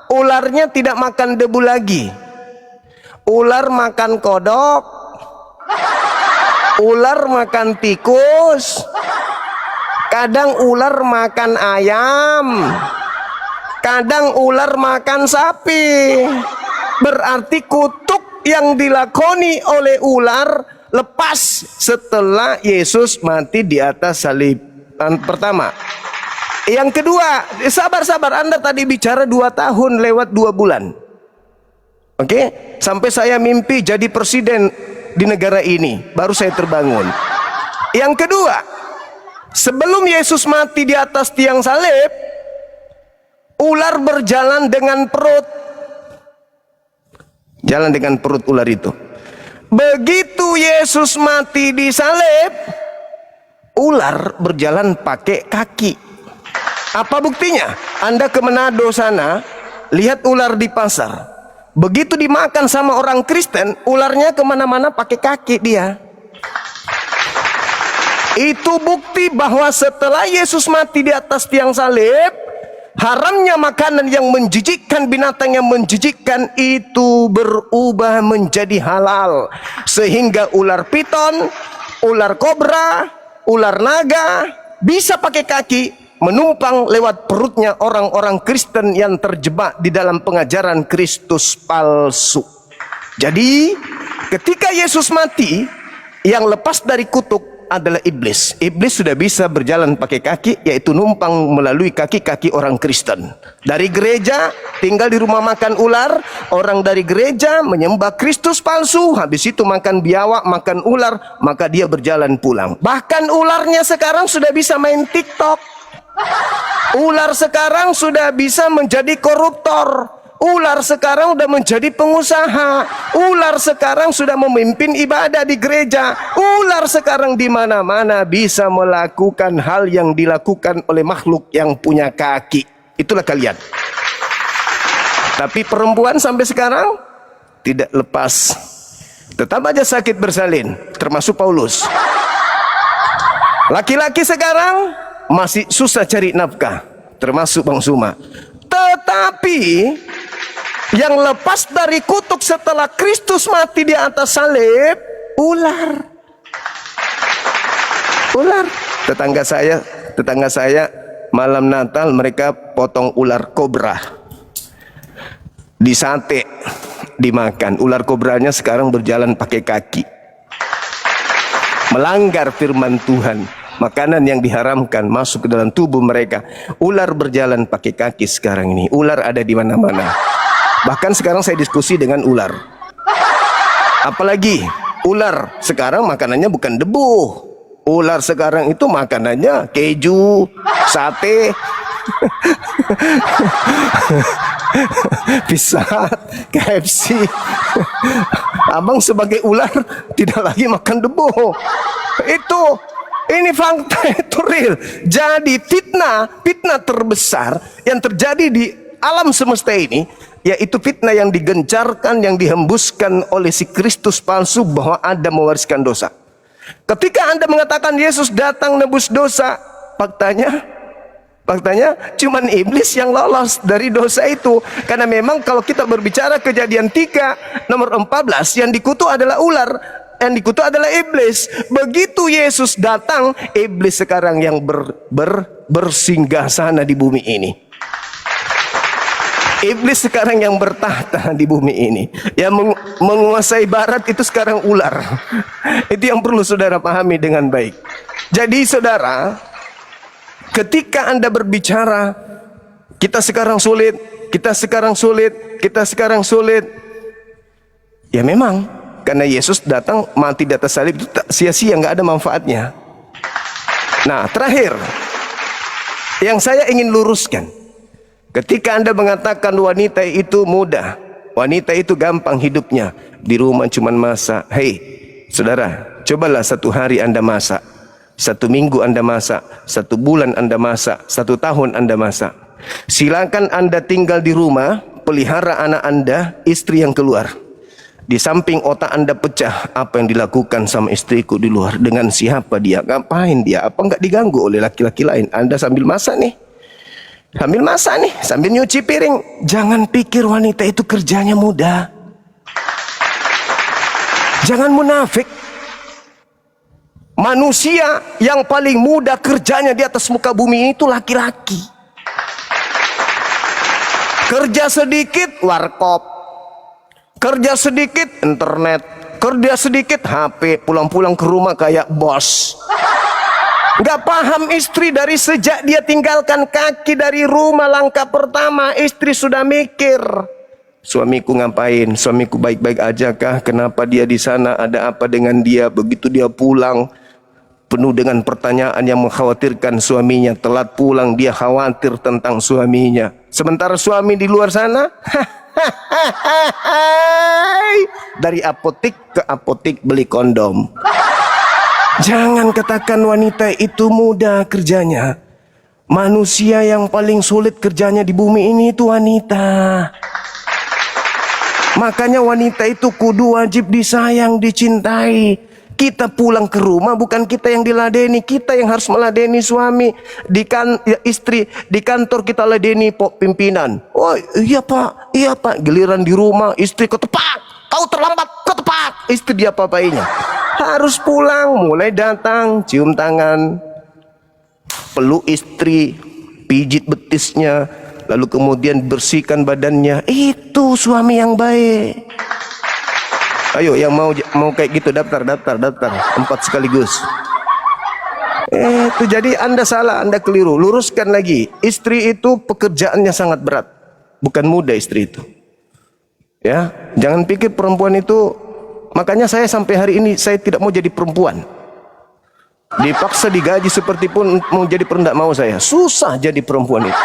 ularnya tidak makan debu lagi. Ular makan kodok, ular makan tikus, kadang ular makan ayam, kadang ular makan sapi. Berarti kutuk yang dilakoni oleh ular lepas setelah Yesus mati di atas salib. Pertama. Yang kedua, sabar, Anda tadi bicara 2 tahun lewat 2 bulan. Oke, sampai saya mimpi jadi presiden di negara ini, baru saya terbangun. Yang kedua, sebelum Yesus mati di atas tiang salib, ular berjalan dengan perut. Jalan dengan perut ular itu. Begitu Yesus mati di salib, ular berjalan pakai kaki. Apa buktinya? Anda ke Manado sana, lihat ular di pasar. Begitu dimakan sama orang Kristen, ularnya kemana-mana pakai kaki dia. Itu bukti bahwa setelah Yesus mati di atas tiang salib, haramnya makanan yang menjijikkan, binatang yang menjijikkan itu berubah menjadi halal. Sehingga ular piton, ular kobra, ular naga bisa pakai kaki menumpang lewat perutnya orang-orang Kristen yang terjebak di dalam pengajaran Kristus palsu. Jadi ketika Yesus mati, yang lepas dari kutuk adalah iblis. Iblis sudah bisa berjalan pakai kaki, yaitu numpang melalui kaki-kaki orang Kristen. Dari gereja tinggal di rumah makan ular, orang dari gereja menyembah Kristus palsu, habis itu makan biawak, makan ular, maka dia berjalan pulang. Bahkan ularnya sekarang sudah bisa main TikTok. Ular sekarang sudah bisa menjadi koruptor. Ular sekarang sudah menjadi pengusaha. Ular sekarang sudah memimpin ibadah di gereja. Ular sekarang di mana-mana bisa melakukan hal yang dilakukan oleh makhluk yang punya kaki. Itulah kalian. Tapi perempuan sampai sekarang tidak lepas, tetap aja sakit bersalin, termasuk Paulus. Laki-laki sekarang masih susah cari nafkah, termasuk Bang Suma. Tetapi yang lepas dari kutuk setelah Kristus mati di atas salib, ular. Ular. Tetangga saya malam Natal mereka potong ular kobra. Disate, dimakan. Ular kobranya sekarang berjalan pakai kaki. Melanggar firman Tuhan. Makanan yang diharamkan masuk ke dalam tubuh mereka. Ular berjalan pakai kaki sekarang ini. Ular ada di mana-mana. Bahkan sekarang saya diskusi dengan ular. Apalagi ular sekarang makanannya bukan debu. Ular sekarang itu makanannya keju, sate, Pizza Hut, KFC. Abang sebagai ular tidak lagi makan debu. Ini fakta, itu real. Jadi fitnah terbesar yang terjadi di alam semesta ini, yaitu fitnah yang digencarkan, yang dihembuskan oleh si Kristus palsu bahwa Adam mewariskan dosa. Ketika Anda mengatakan Yesus datang nebus dosa, faktanya cuman iblis yang lolos dari dosa itu. Karena memang kalau kita berbicara Kejadian 3 nomor 14, yang dikutuk adalah ular, yang dikutuk adalah iblis. Begitu Yesus datang, iblis sekarang yang bersinggah sana di bumi ini. Iblis sekarang yang bertahta di bumi ini. Yang menguasai barat itu sekarang ular. Itu yang perlu saudara pahami dengan baik. Jadi saudara, ketika Anda berbicara, kita sekarang sulit, ya memang, karena Yesus datang mati di atas salib itu sia-sia, nggak ada manfaatnya. Nah, terakhir yang saya ingin luruskan, ketika Anda mengatakan wanita itu mudah, wanita itu gampang hidupnya, di rumah cuman masak. Hei, saudara, cobalah satu hari Anda masak, 1 minggu Anda masak, 1 bulan Anda masak, 1 tahun Anda masak. Silakan Anda tinggal di rumah, pelihara anak Anda, istri yang keluar. Di samping otak Anda pecah, apa yang dilakukan sama istriku di luar, dengan siapa dia, ngapain dia, apa nggak diganggu oleh laki-laki lain. Anda sambil masak nih, sambil nyuci piring. Jangan pikir wanita itu kerjanya mudah. Jangan munafik. Manusia yang paling mudah kerjanya di atas muka bumi ini itu laki-laki. Kerja sedikit warkop, kerja sedikit internet, kerja sedikit HP, pulang-pulang ke rumah kayak bos. Gak paham istri dari sejak dia tinggalkan kaki dari rumah langkah pertama, istri sudah mikir, suamiku ngapain, suamiku baik-baik aja kah, kenapa dia di sana, ada apa dengan dia. Begitu dia pulang, penuh dengan pertanyaan yang mengkhawatirkan suaminya. Telat pulang, dia khawatir tentang suaminya. Sementara suami di luar sana, dari apotik ke apotik beli kondom. Jangan katakan wanita itu mudah kerjanya. Manusia yang paling sulit kerjanya di bumi ini itu wanita. Makanya wanita itu kudu wajib disayang, dicintai. Kita pulang ke rumah bukan kita yang diladeni, kita yang harus meladeni suami. Istri di kantor kita ladeni pimpinan. Oh iya pak. Giliran di rumah istri ketepak, kau terlambat, ketepak. Istri dia apa-apainya. Harus pulang, mulai datang, cium tangan, peluk istri, pijit betisnya, lalu kemudian bersihkan badannya. Itu suami yang baik. Ayo yang mau kayak gitu daftar 4 sekaligus. Itu jadi Anda salah, Anda keliru. Luruskan lagi. Istri itu pekerjaannya sangat berat. Bukan mudah istri itu. Ya, jangan pikir perempuan itu. Makanya saya sampai hari ini saya tidak mau jadi perempuan. Dipaksa digaji seperti pun mau jadi tidak mau saya. Susah jadi perempuan itu.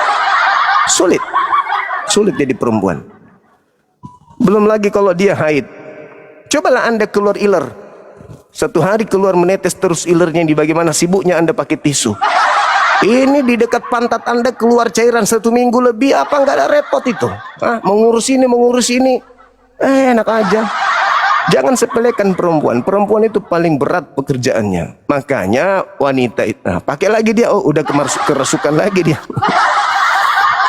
Sulit jadi perempuan. Belum lagi kalau dia haid. Cobalah Anda keluar iler. Satu hari keluar menetes terus ilernya, di bagaimana sibuknya Anda pakai tisu. Ini di dekat pantat Anda keluar cairan 1 minggu lebih, apa nggak ada repot itu? Mengurus ini. Enak aja. Jangan sepelekan perempuan. Perempuan itu paling berat pekerjaannya. Makanya wanita itu, pakai lagi dia. Oh, udah kerasukan lagi dia.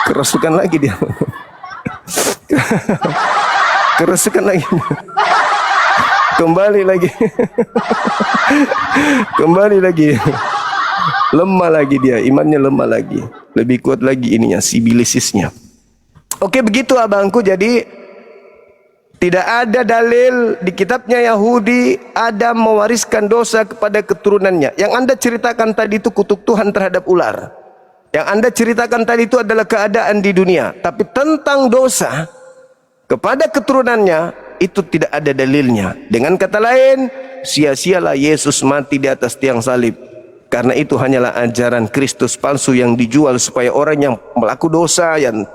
Kerasukan lagi dia. Kerasukan lagi. Kembali lagi. Lemah lagi dia, imannya lemah lagi. Lebih kuat lagi ininya, sibilisisnya. Oke, begitu abangku. Jadi tidak ada dalil di kitabnya Yahudi Adam mewariskan dosa kepada keturunannya. Yang Anda ceritakan tadi itu kutuk Tuhan terhadap ular. Yang Anda ceritakan tadi itu adalah keadaan di dunia. Tapi tentang dosa kepada keturunannya itu tidak ada dalilnya. Dengan kata lain, sia-sialah Yesus mati di atas tiang salib. Karena itu hanyalah ajaran Kristus palsu yang dijual supaya orang yang melakukan dosa yang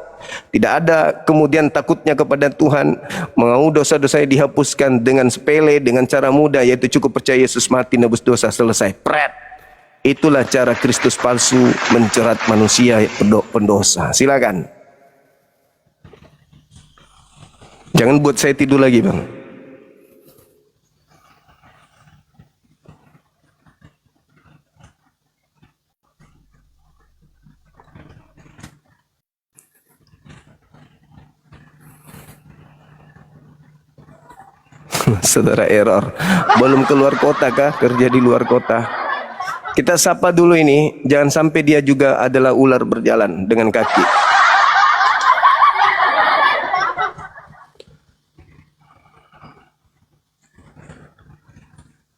tidak ada kemudian takutnya kepada Tuhan, mau dosa-dosanya dihapuskan dengan sepele, dengan cara mudah, yaitu cukup percaya Yesus mati nebus dosa, selesai. Pret. Itulah cara Kristus palsu mencerat manusia pendosa. Silakan. Jangan buat saya tidur lagi, Bang. Saudara error. Belum keluar kota kah? Kerja di luar kota. Kita sapa dulu ini. Jangan sampai dia juga adalah ular berjalan dengan kaki.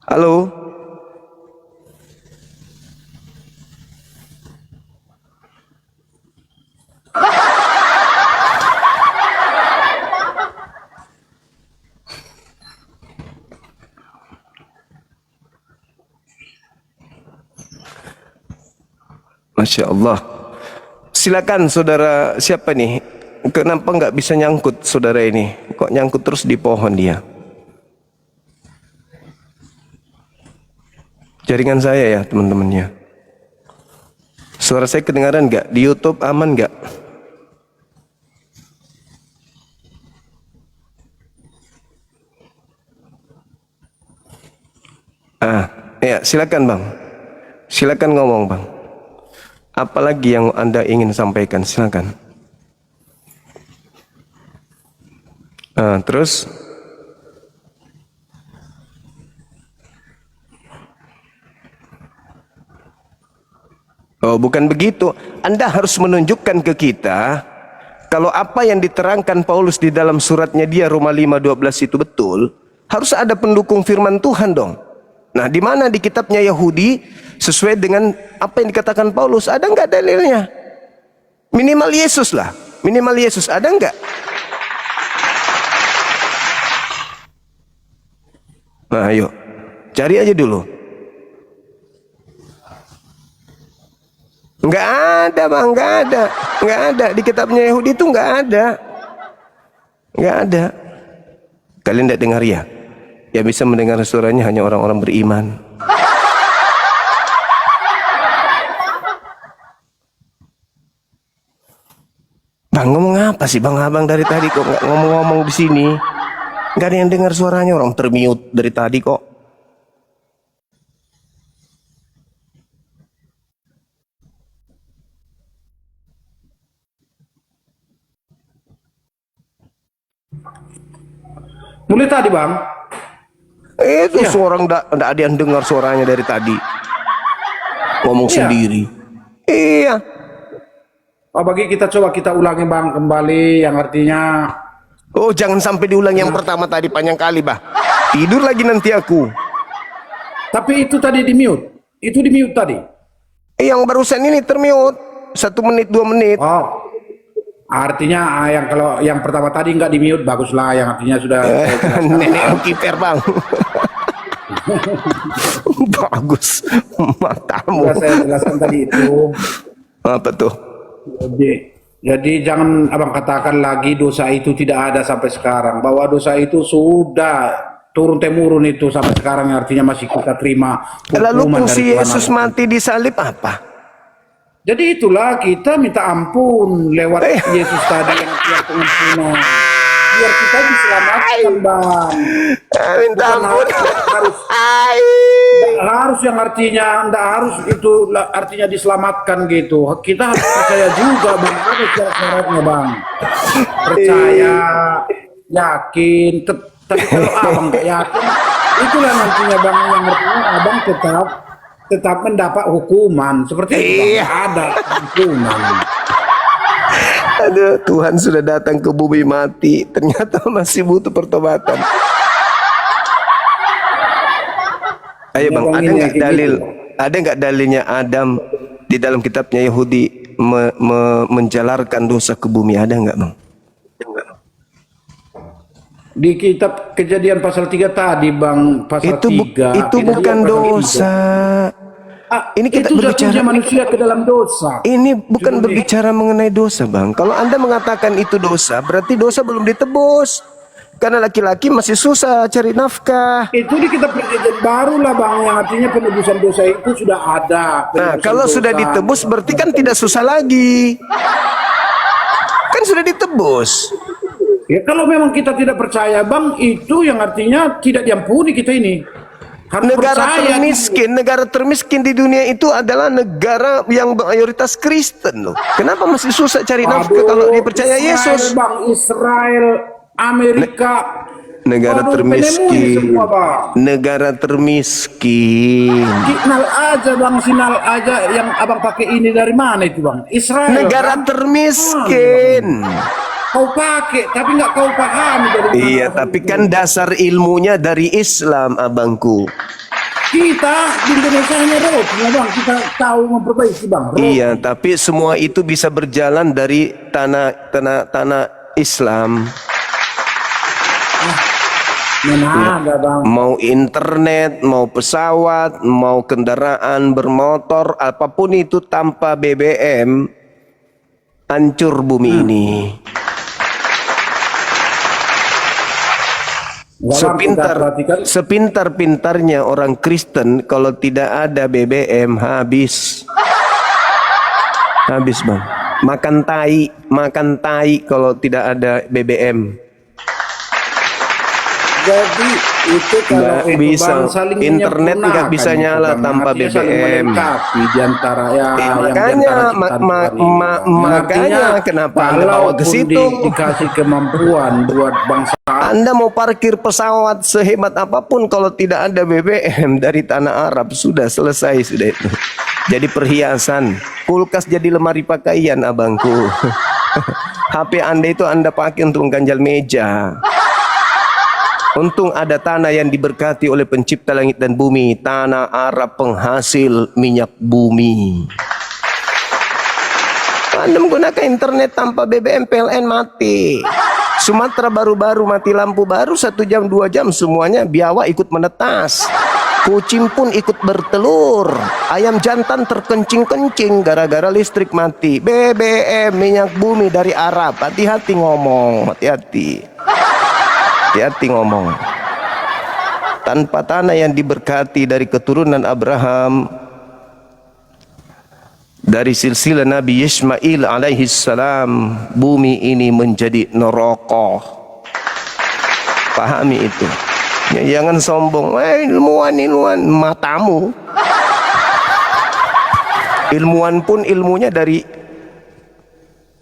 Halo. Masya Allah. Silakan saudara, siapa nih? Kenapa nggak bisa nyangkut saudara ini? Kok nyangkut terus di pohon dia? Jaringan saya ya teman-temannya. Suara saya kedengaran nggak? Di YouTube aman nggak? Ya silakan bang. Silakan ngomong bang. Apalagi yang Anda ingin sampaikan, silakan. Terus oh, bukan begitu. Anda harus menunjukkan ke kita kalau apa yang diterangkan Paulus di dalam suratnya dia Roma 5:12 itu betul, harus ada pendukung firman Tuhan dong. Nah, di mana di kitabnya Yahudi sesuai dengan apa yang dikatakan Paulus, ada nggak dalilnya? Minimal Yesus lah, minimal Yesus ada nggak? Nah, ayo cari aja dulu. Nggak ada bang, nggak ada di kitabnya Yahudi itu nggak ada. Kalian tidak dengar ya? Yang bisa mendengar suaranya hanya orang-orang beriman. Bang ngomong apa sih bang abang dari tadi kok nggak ngomong-ngomong di sini? Nggak ada yang dengar suaranya, orang termute dari tadi kok. Mulai tadi bang. Itu Iya. seorang nggak ada yang dengar suaranya dari tadi. Ngomong Iya. sendiri. Iya. Oh, bagi kita coba kita ulangi bang kembali yang artinya. Oh jangan sampai diulang yang pertama tadi panjang kali bah. Tidur lagi nanti aku. Tapi itu tadi di mute. Itu di mute tadi. Yang barusan ini termute 1 menit 2 menit. Oh, artinya yang kalau yang pertama tadi nggak di mute baguslah. Yang artinya sudah. Nenek lu kiper bang. Bagus matamu. Sudah saya jelaskan tadi itu. Apa tuh? Jadi jangan abang katakan lagi dosa itu tidak ada sampai sekarang. Bahwa dosa itu sudah turun temurun itu sampai sekarang, artinya masih kita terima. Lalu hukuman fungsi dari Tuhan Yesus Allah. mati di salib apa? Jadi itulah kita minta ampun lewat Yesus tadi yang pengampunan. Biar kita diselamatkan bang. Minta Bukan ampun. harus yang artinya ndak harus itu artinya diselamatkan gitu. Kita harus percaya juga bang, ada syarat-syaratnya bang. Percaya, yakin. Tapi kalau abang nggak yakin, itulah nantinya bang yang artinya abang tetap mendapat hukuman seperti itu. Bang. Iya. Ada hukuman. Aduh, Tuhan sudah datang ke bumi mati, ternyata masih butuh pertobatan. Ayo bang, ada nggak dalil? Ada nggak dalilnya Adam di dalam kitabnya Yahudi menjalarkan dosa ke bumi? Ada nggak bang? Di kitab Kejadian pasal 3 tadi bang, pasal Itu 3. itu Kejadian bukan pasal 3. dosa. Ini kita itu berbicara. jatuhnya manusia ke dalam dosa. Ini bukan Judulnya. berbicara mengenai dosa bang. Kalau anda mengatakan itu dosa, berarti dosa belum ditebus. Karena laki-laki masih susah cari nafkah. Itu di kitab perjanjian baru lah bang, yang artinya penebusan dosa itu sudah ada. Nah, Penebusan kalau dosa. sudah ditebus berarti kan tidak susah lagi. Kan sudah ditebus. Ya kalau memang kita tidak percaya bang, itu yang artinya tidak diampuni kita ini. Harus Negara termiskin di dunia itu adalah negara yang mayoritas Kristen loh. Kenapa masih susah cari nafkah kalau dipercaya Yesus? Bang, Israel, Amerika, Negara waduh, termiskin. penemui semua bang. Negara termiskin. Sinal aja bang, sinal aja yang abang pakai ini dari mana itu bang? Israel. Negara kan? termiskin. Kau pakai, tapi nggak kau pahami dari mana. Iya, tapi kan dasar ilmunya dari Islam, abangku. Kita di Indonesia hanya roti, ya bang. Kita tahu memperbaiki bang. Roti. Iya, tapi semua itu bisa berjalan dari tanah Islam. Mana ada bang? Mau internet, mau pesawat, mau kendaraan bermotor, apapun itu tanpa BBM, hancur bumi ini. Sepintar-pintarnya orang Kristen, kalau tidak ada BBM habis bang. Makan tai kalau tidak ada BBM. Jadi itu kalau Nggak itu bisa. bang saling Internet nggak menyempurnakan bisa itu, nyala bang. tanpa Artinya saling BBM. melengkapi di antara ya. yang di Makanya antara ciptaan Tuhan ini, bang. makanya Artinya, kenapa Anda bawa ke kalaupun situ? dikasih kemampuan buat bangsa. Anda mau parkir pesawat sehebat apapun kalau tidak ada BBM dari tanah Arab sudah selesai sudah itu. Jadi perhiasan, kulkas jadi lemari pakaian abangku. HP Anda itu Anda pakai untuk mengganjal meja. Untung ada tanah yang diberkati oleh pencipta langit dan bumi, tanah Arab penghasil minyak bumi. Anda menggunakan internet tanpa BBM, PLN mati. Sumatera baru-baru mati lampu baru 1 jam 2 jam semuanya biawak ikut menetas. Kucing pun ikut bertelur. Ayam jantan terkencing-kencing gara-gara listrik mati. BBM, minyak bumi dari Arab. Hati-hati ngomong, hati-hati. Hati-hati ngomong. Tanpa tanah yang diberkati dari keturunan Abraham, dari silsilah Nabi Ismail alaihi salam, bumi ini menjadi neraka. Pahami itu. Ya, jangan sombong. Ilmuwan matamu. Ilmuwan pun ilmunya dari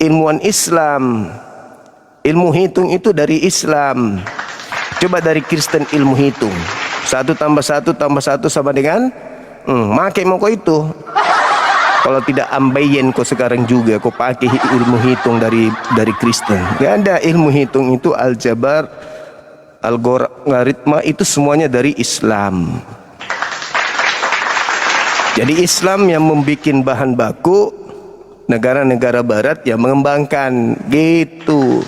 ilmuwan Islam. Ilmu hitung itu dari Islam. Coba dari Kristen ilmu hitung. 1 tambah 1 tambah 1 sama dengan make mau kau itu. Kalau tidak ambayen kau sekarang juga kau pakai ilmu hitung dari Kristen. Gak ada ilmu hitung itu, aljabar, algoritma itu semuanya dari Islam. Jadi Islam yang membuat bahan baku, negara-negara barat yang mengembangkan gitu.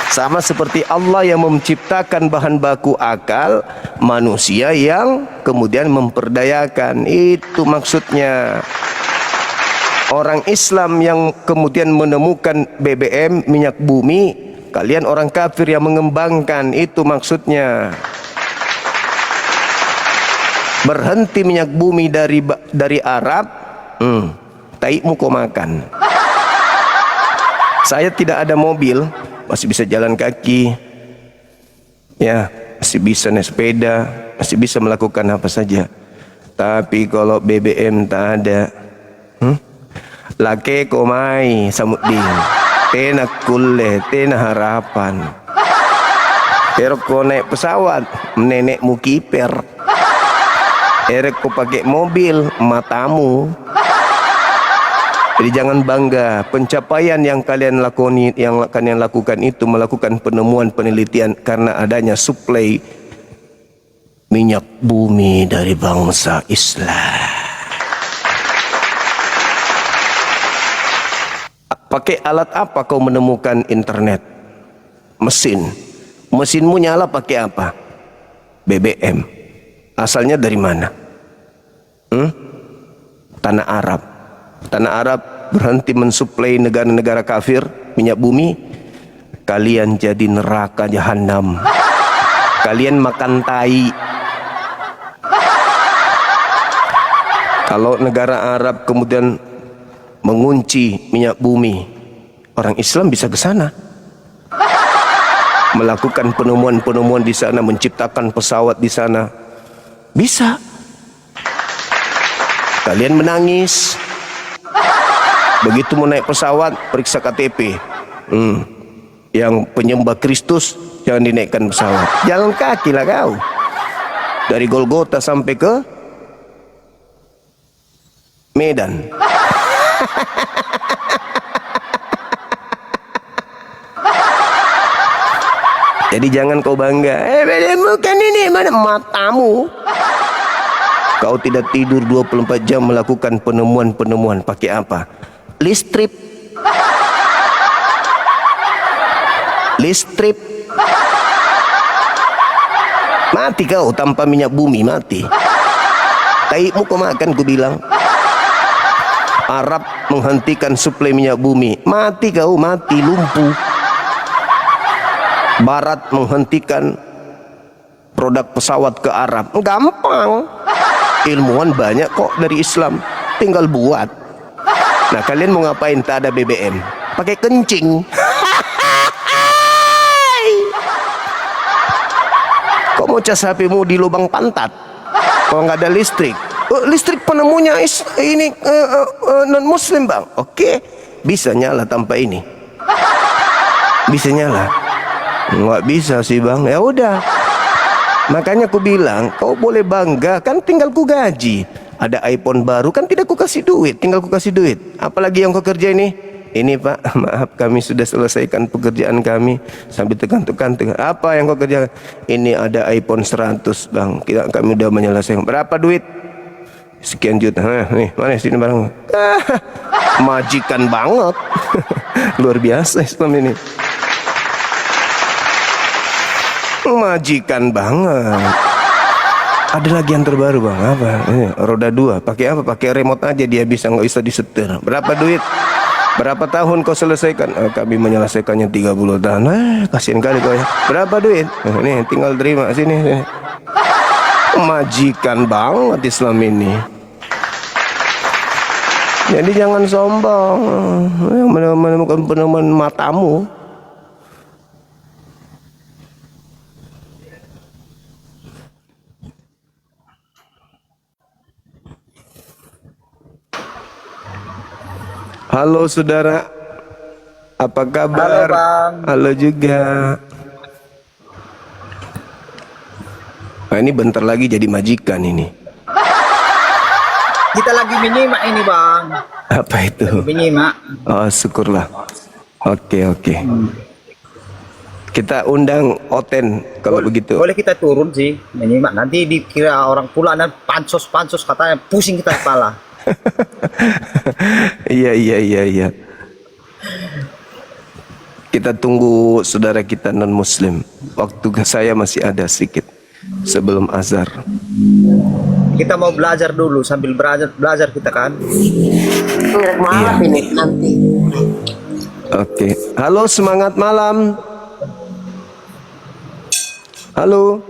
Sama seperti Allah yang menciptakan bahan baku akal, manusia yang kemudian memperdayakan. Itu maksudnya. Orang Islam yang kemudian menemukan BBM, minyak bumi, kalian orang kafir yang mengembangkan. Itu maksudnya. Berhenti minyak bumi dari Arab, taikmu kau makan. Saya tidak ada mobil, masih bisa jalan kaki, ya, masih bisa naik sepeda, masih bisa melakukan apa saja. Tapi kalau BBM tak ada, laki komai samudin, tena kulle, tena harapan. Erok kau naik pesawat, nenekmu kiper. Erok kau pakai mobil, matamu. Jadi jangan bangga. Pencapaian yang kalian lakukan itu melakukan penemuan penelitian karena adanya suplai minyak bumi dari bangsa Islam. Pakai alat apa kau menemukan internet? Mesin. Mesinmu nyala pakai apa? BBM. Asalnya dari mana? Tanah Arab. Tanah Arab berhenti mensuplai negara-negara kafir minyak bumi. Kalian jadi neraka jahanam. Kalian makan tai. Kalau negara Arab kemudian mengunci minyak bumi, orang Islam bisa ke sana, melakukan penemuan-penemuan di sana, menciptakan pesawat di sana, bisa. Kalian menangis, begitu mau naik pesawat periksa KTP, yang penyembah Kristus jangan dinaikkan pesawat, jalan kaki lah kau dari Golgota sampai ke Medan. Jadi jangan kau bangga, bukan ini, mana matamu. Kau tidak tidur 24 jam melakukan penemuan-penemuan. Pakai apa? Listrik. Listrik. Mati kau tanpa minyak bumi, mati. Taikmu kau makan, ku bilang. Arab menghentikan suplai minyak bumi, mati kau, mati, lumpuh. Barat menghentikan produk pesawat ke Arab, gampang. Ilmuwan banyak kok dari Islam, tinggal buat. Nah kalian mau ngapain? Tak ada BBM, pakai kencing. Kok mau cas HP-mu di lubang pantat kalau nggak ada listrik? Listrik penemunya ini non muslim bang. Oke, bisa nyala tanpa ini, bisa nyala. Nggak bisa sih bang. Ya udah, makanya aku bilang kau boleh bangga, kan tinggal ku gaji. Ada iPhone baru kan tidak ku kasih duit, tinggal ku kasih duit. Apalagi yang kau kerja ini pak, maaf kami sudah selesaikan pekerjaan kami. Sambil tekan-tekan, apa yang kau kerjakan? Ini ada iPhone 100 bang, kami udah menyelesaikan. Berapa duit? Sekian juta. Nih mana sini barang. Majikan banget. Luar biasa Islam ini, majikan banget. Ada lagi yang terbaru bang, apa? Ini, roda 2, pakai apa? Pakai remote aja dia bisa, nggak bisa disetir. Berapa duit? Berapa tahun kau selesaikan? Kami menyelesaikannya 30 tahun. Kasihan kali kau ya. Berapa duit? Nih tinggal terima sini. Majikan banget Islam ini. Jadi jangan sombong, menemukan penemuan matamu. Halo saudara, apa kabar? Halo, Bang. Halo juga. Nah, ini bentar lagi jadi majikan ini. Kita lagi menyimak ini, Bang. Apa itu? Menyimak. Oh, syukurlah. Oke. Kita undang Oten kalau begitu. Boleh kita turun sih menyimak. Nanti dikira orang pula dan pansos katanya pusing kita kepala. Iya. Kita tunggu saudara kita non muslim. Waktu saya masih ada sedikit sebelum azhar. Kita mau belajar dulu sambil belajar kita kan. Iya. Ini nanti. Oke. Halo, semangat malam. Halo.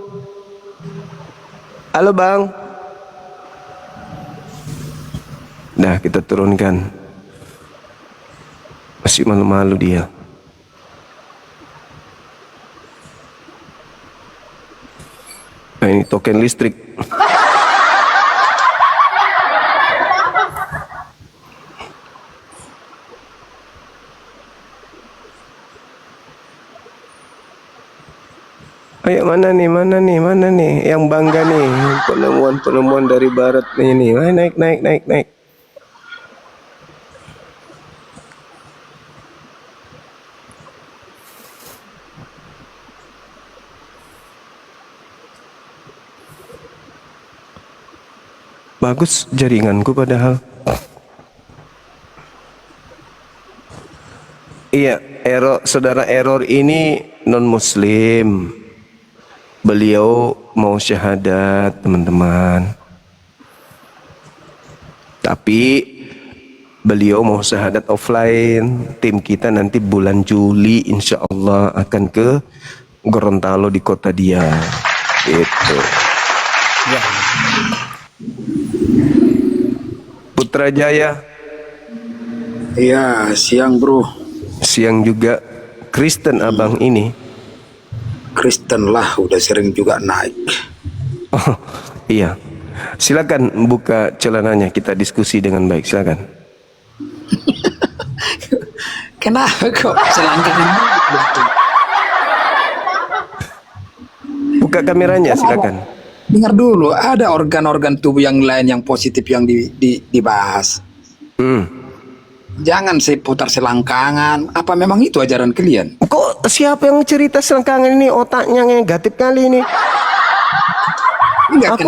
Halo, Bang. Nah, kita turunkan. Masih malu-malu dia. Nah, ini token listrik. Ayo mana nih yang bangga nih penemuan dari barat ini. Ayo, naik. Bagus jaringanku padahal. Iya, saudara error ini non muslim. Beliau mau syahadat, teman-teman. Tapi beliau mau syahadat offline. Tim kita nanti bulan Juli insya Allah akan ke Gorontalo di kota dia. Gitu. Ya. Putrajaya. Iya, siang bro. Siang juga. Kristen abang ini. Kristen lah, udah sering juga naik. Oh, iya. Silakan buka celananya, kita diskusi dengan baik. Silakan. Kenapa kok selangkangan? Buka kameranya, silakan. Dengar dulu, ada organ-organ tubuh yang lain yang positif yang dibahas. Jangan seputar selangkangan. Apa memang itu ajaran kalian? Kok siapa yang cerita selangkangan ini? Otaknya negatif kali ini. Enggak, Aku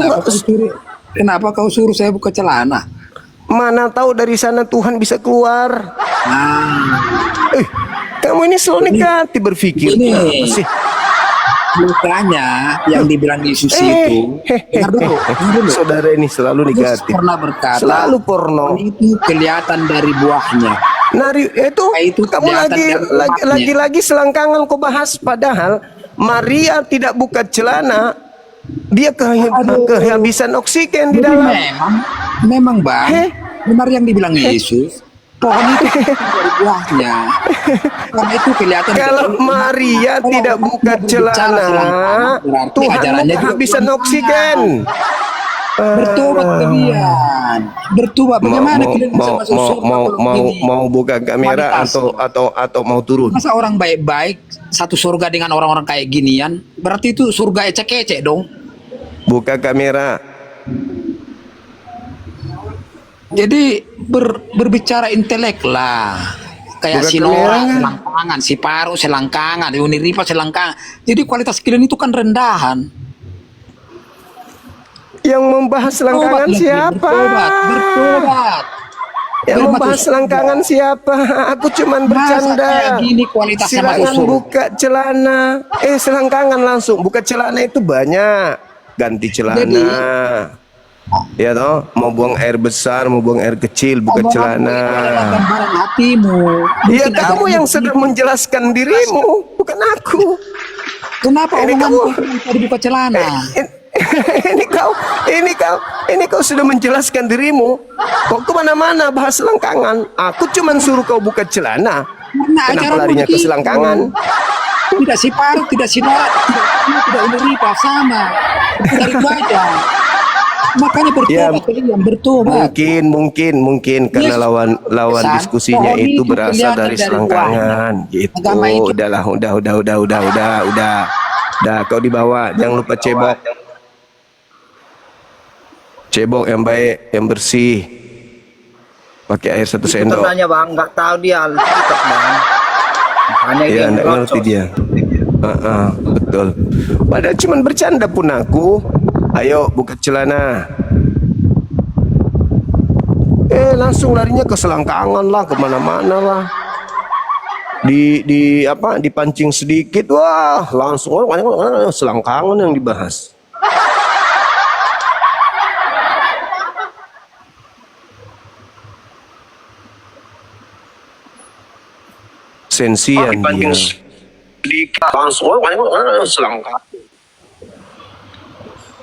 kenapa kau suruh saya buka celana? Mana tahu dari sana Tuhan bisa keluar. Kamu ini selalu negatif berpikir. Ini. Apa sih? Makanya yang dibilang Yesus itu, dengar dulu. Saudara ini selalu Yesus negatif. pernah berkata, Selalu porno. itu kelihatan dari buahnya. Itu kamu lagi selangkangan kau bahas, padahal Maria tidak buka celana, dia kehabisan oksigen di dalam. Memang bang, benar yang dibilang Yesus. Pohon itu dari buahnya. Karena itu kelihatan. Kalau Maria tidak buka celana, Tuhan kehabisan oksigen. Bertobat kalian. Bertobat. Bagaimana kalian bisa masuk surga? Mau buka kamera atau mau turun? Masa orang baik-baik satu surga dengan orang-orang kayak ginian? Berarti itu surga ecek-ecek dong. Buka kamera. Jadi berbicara intelek lah. Kayak Bukan si Nora kemerangan. selangkangan, si Paru selangkangan, Uniripa selangkangan. Jadi kualitas kalian itu kan rendahan. Yang membahas selangkangan siapa? Bertobat. Yang membahas selangkangan siapa? Aku cuman bercanda. Kayak gini kualitasnya Silakan masuk surga. buka celana. Selangkangan langsung. Buka celana itu banyak. ganti celana. Ya toh, mau buang air besar, mau buang air kecil, buka celana. Gambaran hatimu. Iya, Mungkin kamu ada yang sedang menjelaskan dirimu, bukan aku. Kenapa Ini omonganmu kamu- tadi buka celana? ini kau sudah menjelaskan dirimu. Kok kemana-mana bahas selangkangan. Aku cuman suruh kau buka celana. Karena Kenapa ajaranmu larinya ke begitu. selangkangan? Tidak siparut, tidak sinorat, tidak inuripa, sama. Dari aja. Makanya Ya, bertobat kalian, bertobat. mungkin karena Yes. lawan Pesan, diskusinya pohon itu itu berasal kelihatan dari dari selangkangan gitu. Agama itu- Udahlah, udah kau dibawa, jangan lupa cebok. Cebok yang baik, yang bersih. Pakai air 1 Itu sendok. tandanya bang, nggak tahu dia Alkitab bang. Makanya dia Ya, enggak ngerti ngerocos. dia. Betul. Padahal cuman bercanda pun aku. Ayo buka celana. Langsung larinya ke selangkangan lah, kemana-mana lah. Dipancing sedikit, wah langsung selangkangan yang dibahas. Sensian dia. Langsung selangkangan.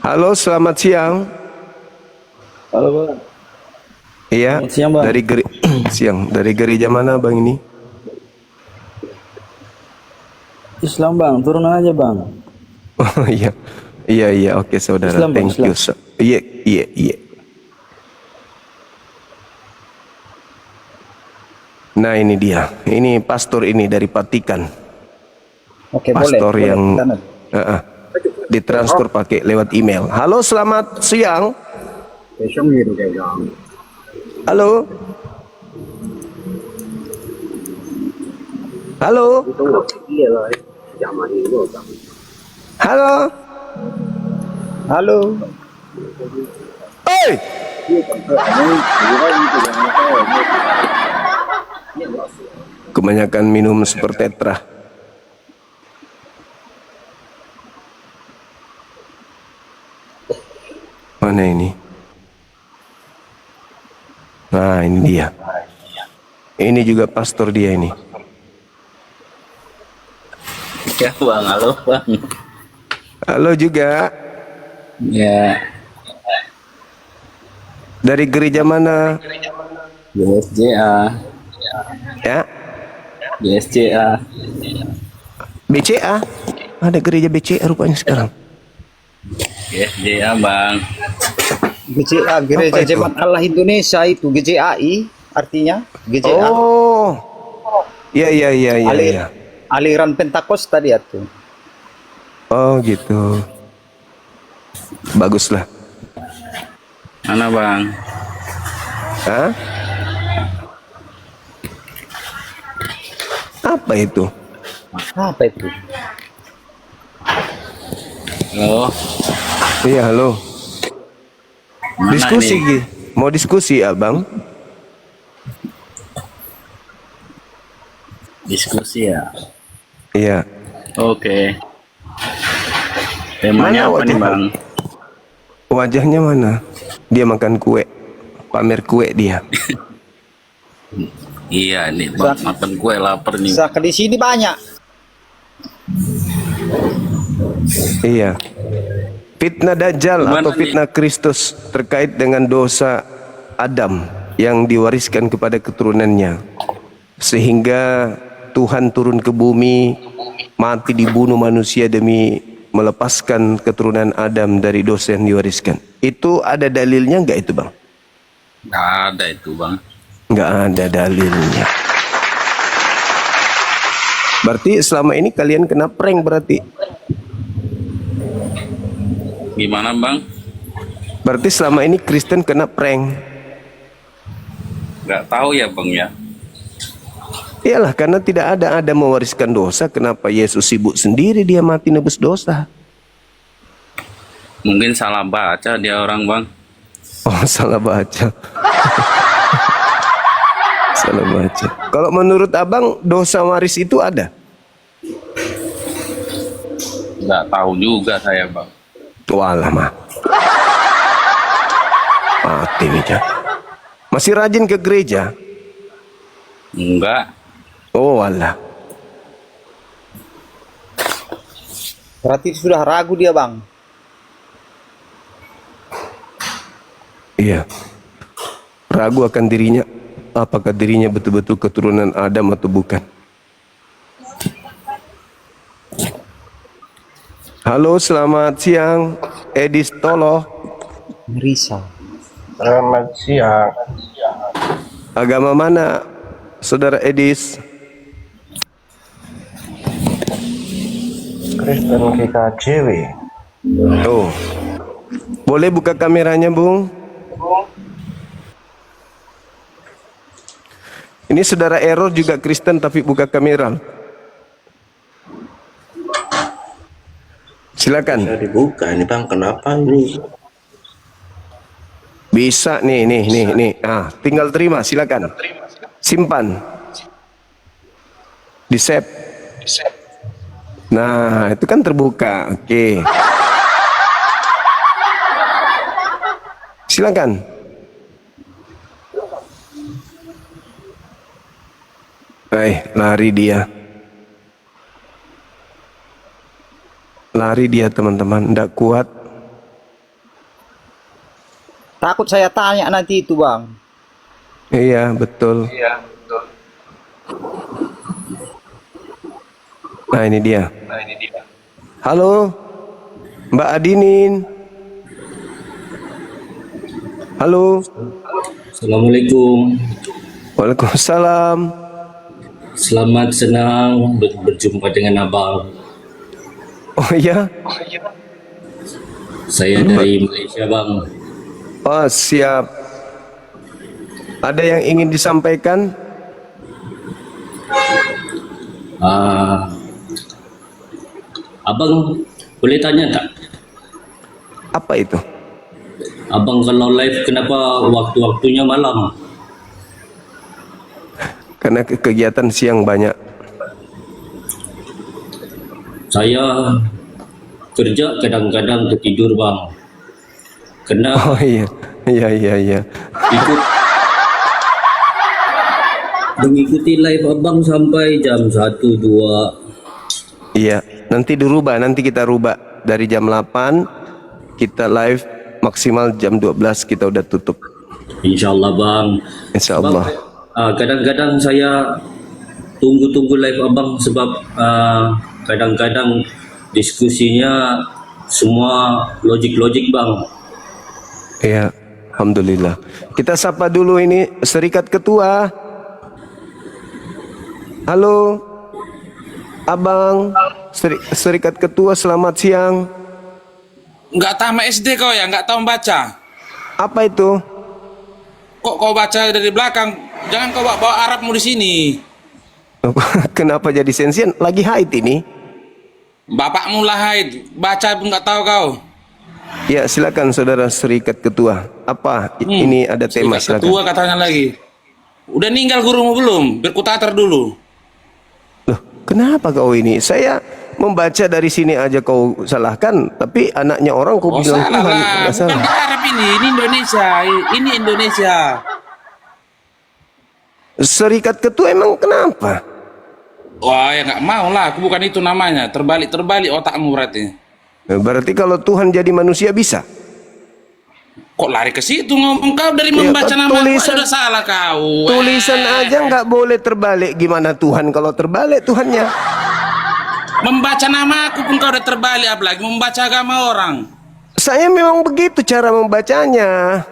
Halo, selamat siang. Halo bang. Iya. Selamat siang, Bang. Siang. Dari gereja mana bang ini? Islam bang, turun aja bang. Oh iya. Iya. Oke saudara. Islam, Bang, Thank you. Iya. Nah ini dia. Ini pastor ini dari Vatikan. Oke, Pastor boleh. yang Boleh. ditransfer pakai lewat email. Halo, selamat siang. Halo. Halo. Halo. Halo. Oi. Kebanyakan minum super tetra. Mana ini? Nah, ini dia. Ini juga pastor dia ini. Ya bang, halo bang. Halo juga. Ya, Dari gereja mana? BSJA, Ya, BSJA. BCA. Ada gereja BCA rupanya sekarang. GSJA bang. GCA, Gereja Apa itu? Jemaat Allah Indonesia itu GJAI artinya GJA. Oh. Iya. Aliran Pentakosta dia tuh. Oh, gitu. Baguslah. Mana bang? Hah? Apa itu? Apa itu? Halo. Iya, halo. Mana Diskusi, ini? Gi. Mau diskusi, Abang? Diskusi ya. Iya. Oke. Temanya Mana apa nih wajah- bang? Wajahnya mana? Dia makan kue. Pamer kue dia. Iya nih bang, makan kue lapar nih. Zakat di sini banyak. Iya. Fitnah Dajjal Gimana atau nih? fitnah Kristus terkait dengan dosa Adam yang diwariskan kepada keturunannya. Sehingga Tuhan turun ke bumi, mati dibunuh manusia demi melepaskan keturunan Adam dari dosa yang diwariskan. Itu ada dalilnya enggak itu, Bang? Nggak ada itu bang. Enggak ada dalilnya. Berarti selama ini kalian kena prank berarti. Gimana bang? Berarti selama ini Kristen kena prank. Nggak tahu ya bang ya. Iyalah, karena tidak ada Adam mewariskan dosa, kenapa Yesus sibuk sendiri dia mati nebus dosa? Mungkin salah baca dia orang bang. Oh, salah baca. Salah baca. Kalau menurut Abang dosa waris itu ada? Nggak tahu juga saya bang. Walah mah. Mati aja. Masih rajin ke gereja? Enggak. Oh walah. Berarti sudah ragu dia, Bang. Iya. Ragu akan dirinya. Apakah dirinya betul-betul keturunan Adam atau bukan? Halo, selamat siang. Edis Tolo. Risa. Selamat siang. Agama mana, Saudara Edis? Kristen GKJW. Oh. Boleh buka kameranya, Bung? Ini Saudara Error juga Kristen tapi buka kamera. Silakan. Bisa dibuka ini Bang, kenapa ini? Bisa nih. Ah, tinggal terima, silakan. Simpan. Di save. Nah, itu kan terbuka. Oke. Silakan. Lari dia. Lari dia, teman-teman. Nggak kuat. Takut saya tanya nanti itu, Bang. Iya, betul. Nah, ini dia. Halo, Mbak Adinin. Halo. Assalamualaikum. Waalaikumsalam. Selamat senang berjumpa dengan Abang. Oh iya? Saya dari Malaysia, Bang. Oh, siap. Ada yang ingin disampaikan? Abang boleh tanya tak? Apa itu? Abang kalau live kenapa waktu-waktunya malam? Karena kegiatan siang banyak. Saya kerja kadang-kadang tertidur, Bang. Kena Oh iya. mengikuti live Abang sampai jam 1, 2. Iya, nanti kita rubah dari jam 8 kita live maksimal jam 12 kita udah tutup. Insyaallah, Bang. Insyaallah. Kadang-kadang saya tunggu live Abang sebab kadang-kadang diskusinya semua logik, Bang. Iya, alhamdulillah. Kita sapa dulu ini Serikat Ketua. Halo, Abang. Serikat Ketua, selamat siang. Nggak tamat SD kau ya, nggak tahu membaca. Apa itu? Kok kau baca dari belakang? Jangan kau bawa Arabmu di sini. Kenapa jadi sensian? Lagi haid ini. Bapakmu lah haid, baca pun nggak tahu kau. Ya, silakan Saudara Serikat Ketua. Apa? Ini ada tema, Serikat silakan. Ketua katanya lagi. Udah ninggal gurumu belum? Berkutater dulu. Loh, kenapa kau ini? Saya membaca dari sini aja kau salahkan, tapi anaknya orang kau bilang salah Tuhan. lah. Nggak Bukan salah. di Arab ini Indonesia. Ini Indonesia. Serikat Ketua emang kenapa? Wah, ya nggak mau lah. Aku bukan itu namanya. Terbalik otakmu berarti. Berarti kalau Tuhan jadi manusia bisa? Kok lari ke situ ngomong kau dari membaca nama tulisan, sudah salah kau. Tulisan aja nggak boleh terbalik. Gimana Tuhan kalau terbalik Tuhannya? Membaca nama aku pun kau udah terbalik, apalagi membaca agama orang. Saya memang begitu cara membacanya.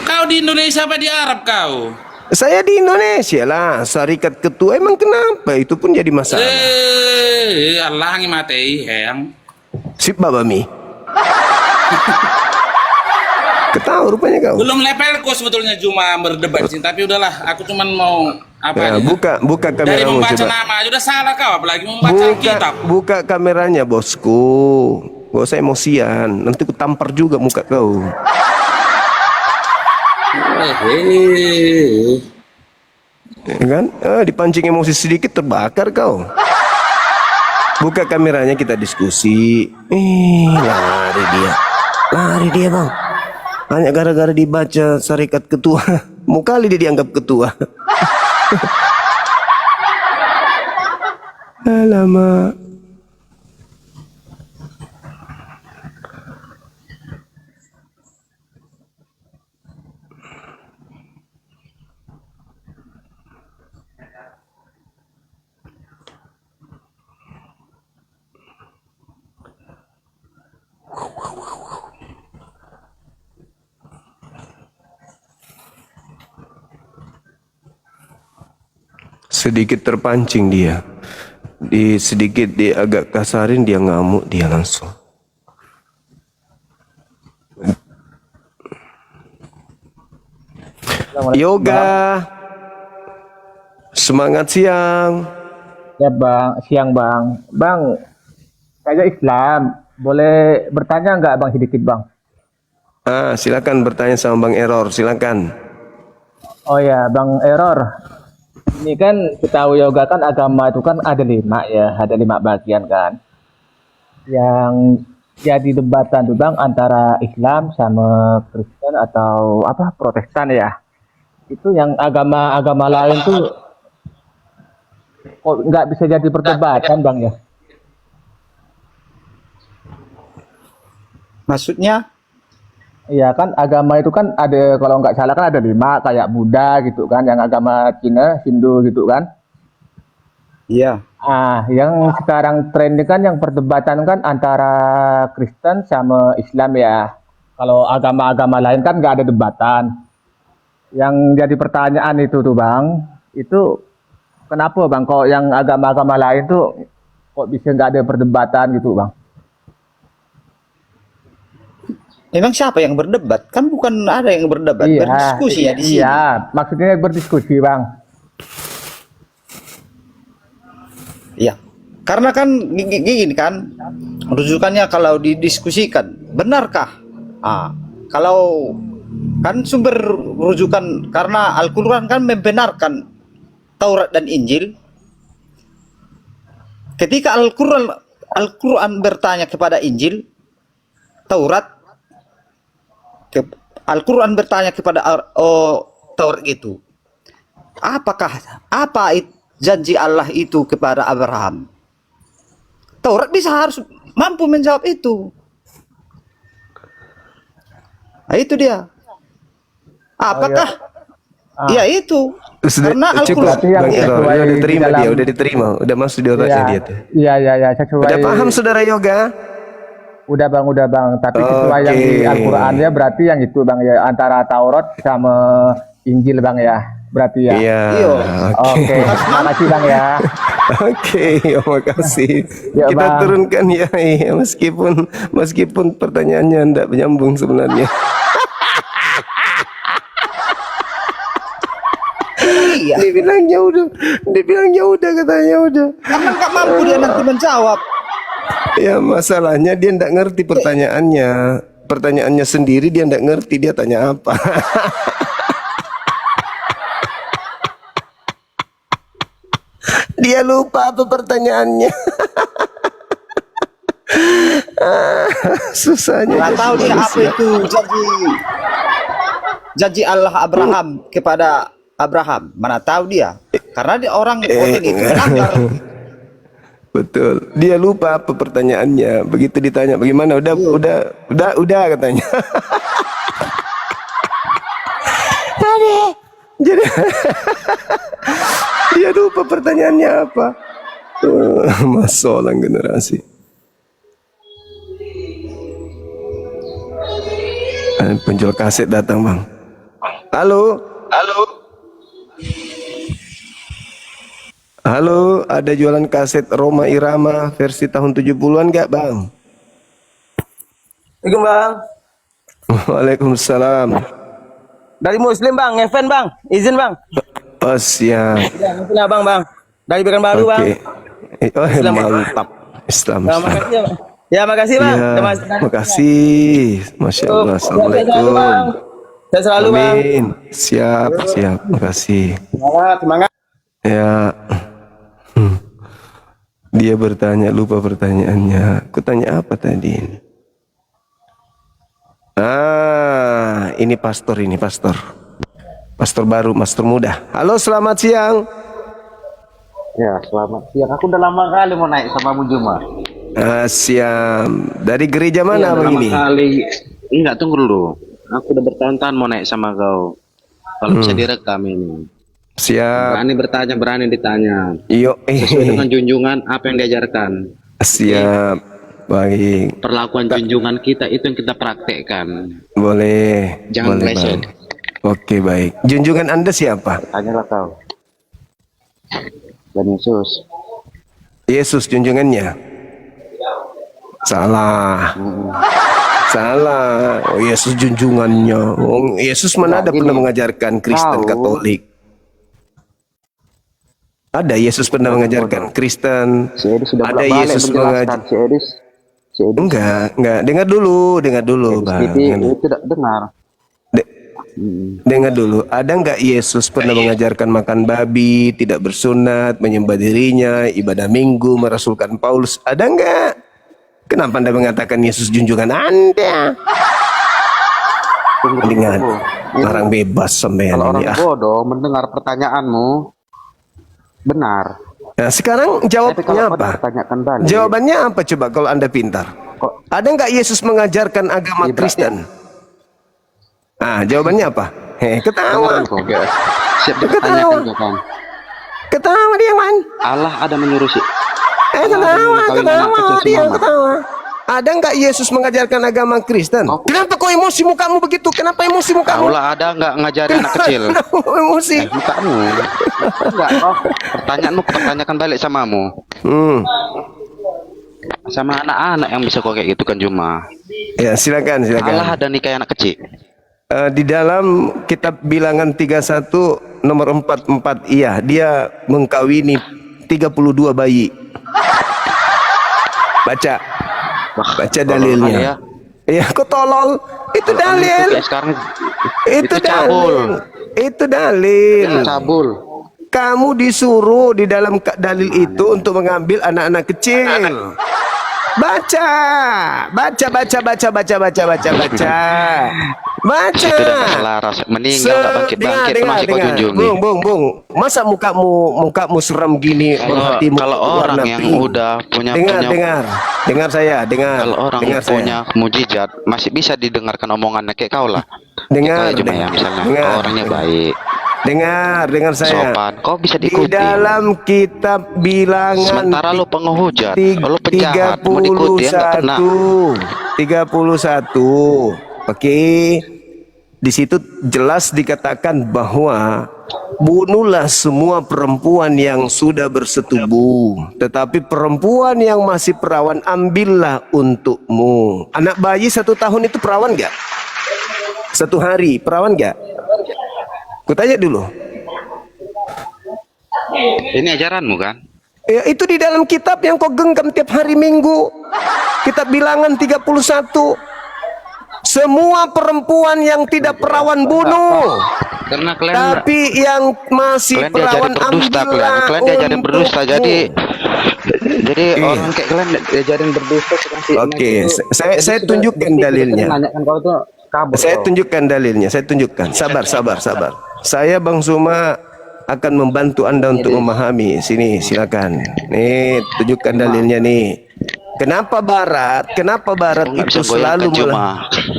Kau di Indonesia apa di Arab kau? Saya di Indonesia lah. Serikat Ketua emang kenapa? Itu pun jadi masalah. Allah ngimatei yang. Sip babami. Ketahu rupanya kau. Belum levelku sebetulnya cuma berdebat sih, tapi udahlah. Aku cuman mau apa? Ya, buka Dari kameramu membaca coba. nama sudah salah kau, apalagi membaca kitab. Buka kameranya bosku. Gak usah emosian. Nanti ku tampar juga muka kau. Ya kan? Dipancing emosi sedikit terbakar kau. Buka kameranya kita diskusi. Lah. Lari dia bang. Hanya gara-gara dibaca syarikat ketua. Mau kali dia dianggap ketua. Alamak. Sedikit terpancing dia, sedikit dia agak kasarin, dia ngamuk, dia langsung. Yoga, semangat siang. Ya bang, siang bang. Bang, saya Islam, boleh bertanya nggak bang sedikit bang? Silakan bertanya sama Bang Error, silakan. Oh ya, Bang Error. Ini kan kita tahu yoga kan agama itu kan ada 5 ya, ada 5 bagian kan. Yang jadi debatan tuh bang antara Islam sama Kristen atau apa Protestan ya. Itu yang agama-agama lain tuh kok nggak bisa jadi perdebatan bang ya? Maksudnya? Iya kan agama itu kan ada kalau nggak salah kan ada 5 kayak Buddha gitu kan, yang agama Cina, Hindu gitu kan. Iya. Yang sekarang tren ini kan yang perdebatan kan antara Kristen sama Islam ya. Kalau agama-agama lain kan nggak ada debatan. Yang jadi pertanyaan itu tuh bang, itu kenapa bang kok yang agama-agama lain tuh kok bisa nggak ada perdebatan gitu bang? Memang siapa yang berdebat? Kan bukan ada yang berdebat, berdiskusi ya di sini. Iya, maksudnya berdiskusi bang. Iya, karena kan gini kan, rujukannya kalau didiskusikan, benarkah? Kalau kan sumber rujukan karena Al-Quran kan membenarkan Taurat dan Injil. Ketika Al-Quran bertanya kepada Injil, Taurat, Al-Quran bertanya kepada Taurat itu, apa janji Allah itu kepada Abraham? Taurat harus mampu menjawab itu. Nah, itu dia. Apakah? Ya itu. Karena Cukup, Bang Error, udah diterima dia, udah diterima, udah masuk di otaknya dia tuh. Iya, Udah paham saudara Yoga? Udah bang, tapi sesuai yang di Al-Quran ya berarti yang itu bang ya, antara Taurat sama Injil bang ya, berarti ya. Iya. Oke. Terima kasih bang ya. Oke, makasih. Ya, Kita Bang. turunkan ya, meskipun pertanyaannya tidak menyambung sebenarnya. Iya. Dia bilang ya udah katanya udah. Karena nggak mampu dia nanti menjawab. Ya masalahnya dia tidak ngerti pertanyaannya sendiri dia tidak ngerti, dia tanya apa. Dia lupa apa pertanyaannya. Susahnya. Nggak tahu dia apa itu janji Allah Abraham kepada Abraham. Mana tahu dia? Karena dia orang itu melanggar. Betul. Dia lupa apa pertanyaannya. Begitu ditanya bagaimana? Udah katanya. Jadi dia lupa pertanyaannya apa. Masalah generasi. Penjual kaset datang bang. Halo. Halo, ada jualan kaset Roma Irama versi tahun 70-an nggak bang? Assalamualaikum bang. Waalaikumsalam. Dari Muslim bang, ngefan bang, izin bang. Oh siap. Ya, mungkin abang bang. Dari Pekanbaru bang. Oh Islam, mantap. Islam. Ya, makasih ya bang. Ya makasih bang. Ya, makasih. Masya Allah. Assalamualaikum. Saya selalu bang. Amin. Siap. Makasih. Semangat. Ya. Dia bertanya, lupa pertanyaannya. Aku tanya apa tadi? ini pastor, pastor baru, pastor muda. Halo, selamat siang. Ya, selamat siang. Aku udah lama kali mau naik sama Bu Juma. Siang. Dari gereja mana Iya, bang ini? kali. Enggak, tunggu dulu. Aku udah bertahun-tahun mau naik sama kau. Kalau bisa direkam ini. Siap. Berani bertanya, berani ditanya. Yuk. Sesuai dengan junjungan apa yang diajarkan. Siap. Baik. Perlakuan junjungan kita itu yang kita praktekkan. Boleh. Jangan boleh, meleset. Bang. Oke, baik. Junjungan Anda siapa? Tanyalah kau. Dan Yesus. Yesus junjungannya. Salah. Salah. Oh, Yesus junjungannya. Oh, Yesus mana ada pernah mengajarkan Kristen Katolik? Ada Yesus pernah mengajarkan Kristen. Ada Yesus mengajar. Enggak. Dengar dulu, Bang. Tidak dengar. Dengar dulu, ada nggak Yesus pernah mengajarkan makan babi, tidak bersunat, menyembah dirinya, ibadah minggu, merasulkan Paulus? Ada nggak? Kenapa Anda mengatakan Yesus junjungan Anda? Ingat, orang bebas sampean Kalau ini. orang bodoh mendengar pertanyaanmu, benar. Nah, sekarang jawabnya apa? Jawabannya apa coba kalau Anda pintar? Ada nggak Yesus mengajarkan agama Kristen? Jawabannya apa? Ketawa. Siap Ketawa. dipertanyakan, Ketawa dia, man. Allah ada menyuruh si Ketawa. Ada nggak Yesus mengajarkan agama Kristen? Kenapa kau emosi mukamu begitu? Kenapa emosi mukamu? Allah ada nggak ngajarin anak kecil? Emosi. Mukamu. Enggak, pertanyaanmu pertanyakan balik samamu. Sama anak-anak yang bisa kau kayak gitu kan Juma. Ya, silakan. Allah ada nikahi anak kecil. Di dalam kitab Bilangan 31 nomor 44, iya, dia mengkawini 32 bayi. Baca dalilnya. Iya, kok tolol? Itu dalil. Itu dalil. Itu dalil. Cabul. Kamu disuruh di dalam dalil itu untuk mengambil anak-anak kecil. Baca. Meninggal tak bangkit-bangkit masih kau junjungi. Bung. Masa mukamu seram gini? Kalau orang yang udah punya dengar saya. Kalau orang yang punya mujizat masih bisa didengarkan omongannya kayak kau lah. Dengar ya, misalnya kau orangnya baik. Dengar saya. Sopan, kau bisa Di diikuti. dalam kitab Bilangan. Sementara lu penghujat, lu penjahat, mau diikuti ya nggak kena. 31. Oke. Di situ jelas dikatakan bahwa bunuhlah semua perempuan yang sudah bersetubuh, tetapi perempuan yang masih perawan ambillah untukmu. Anak bayi 1 tahun itu perawan gak? 1 hari perawan gak? Kutanya dulu. Ini ajaranmu kan? Ya, itu di dalam kitab yang kau genggam tiap hari Minggu. Kitab Bilangan 31. Semua perempuan yang tidak perawan bunuh. Karena kalian tapi yang masih perawan ambillah. Kalian diajarin berdusta. Jadi orang kayak kalian diajarin berdusta. Oke, saya tunjukkan dalilnya. Saya tunjukkan dalilnya. Sabar. Saya Bang Suma akan membantu Anda untuk memahami. Sini, silakan. Nih, tunjukkan dalilnya nih. Kenapa Barat itu selalu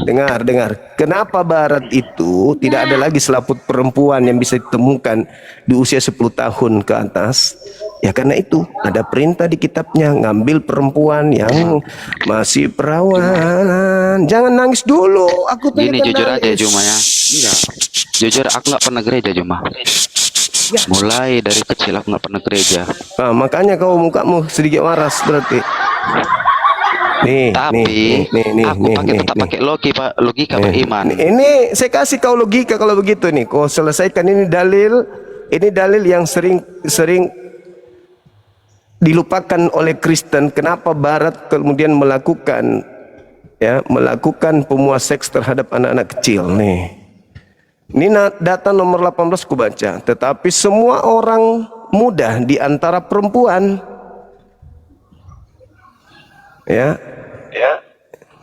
dengar. Kenapa Barat itu tidak ada lagi selaput perempuan yang bisa ditemukan di usia 10 tahun ke atas? Ya karena itu ada perintah di kitabnya, ngambil perempuan yang masih perawan. Jangan nangis dulu. Aku gini jujur aja Juma ya. Enggak. Jujur aku nggak pernah gereja Juma. Mulai dari kecil aku nggak pernah gereja. Nah, makanya kau mukamu sedikit waras berarti. Nih, aku pakai logika beriman. Ini saya kasih kau logika kalau begitu nih. Kau selesaikan ini dalil yang sering dilupakan oleh Kristen. Kenapa Barat kemudian melakukan pemuas seks terhadap anak-anak kecil nih. Ini data nomor 18 ku baca. Tetapi semua orang muda di antara perempuan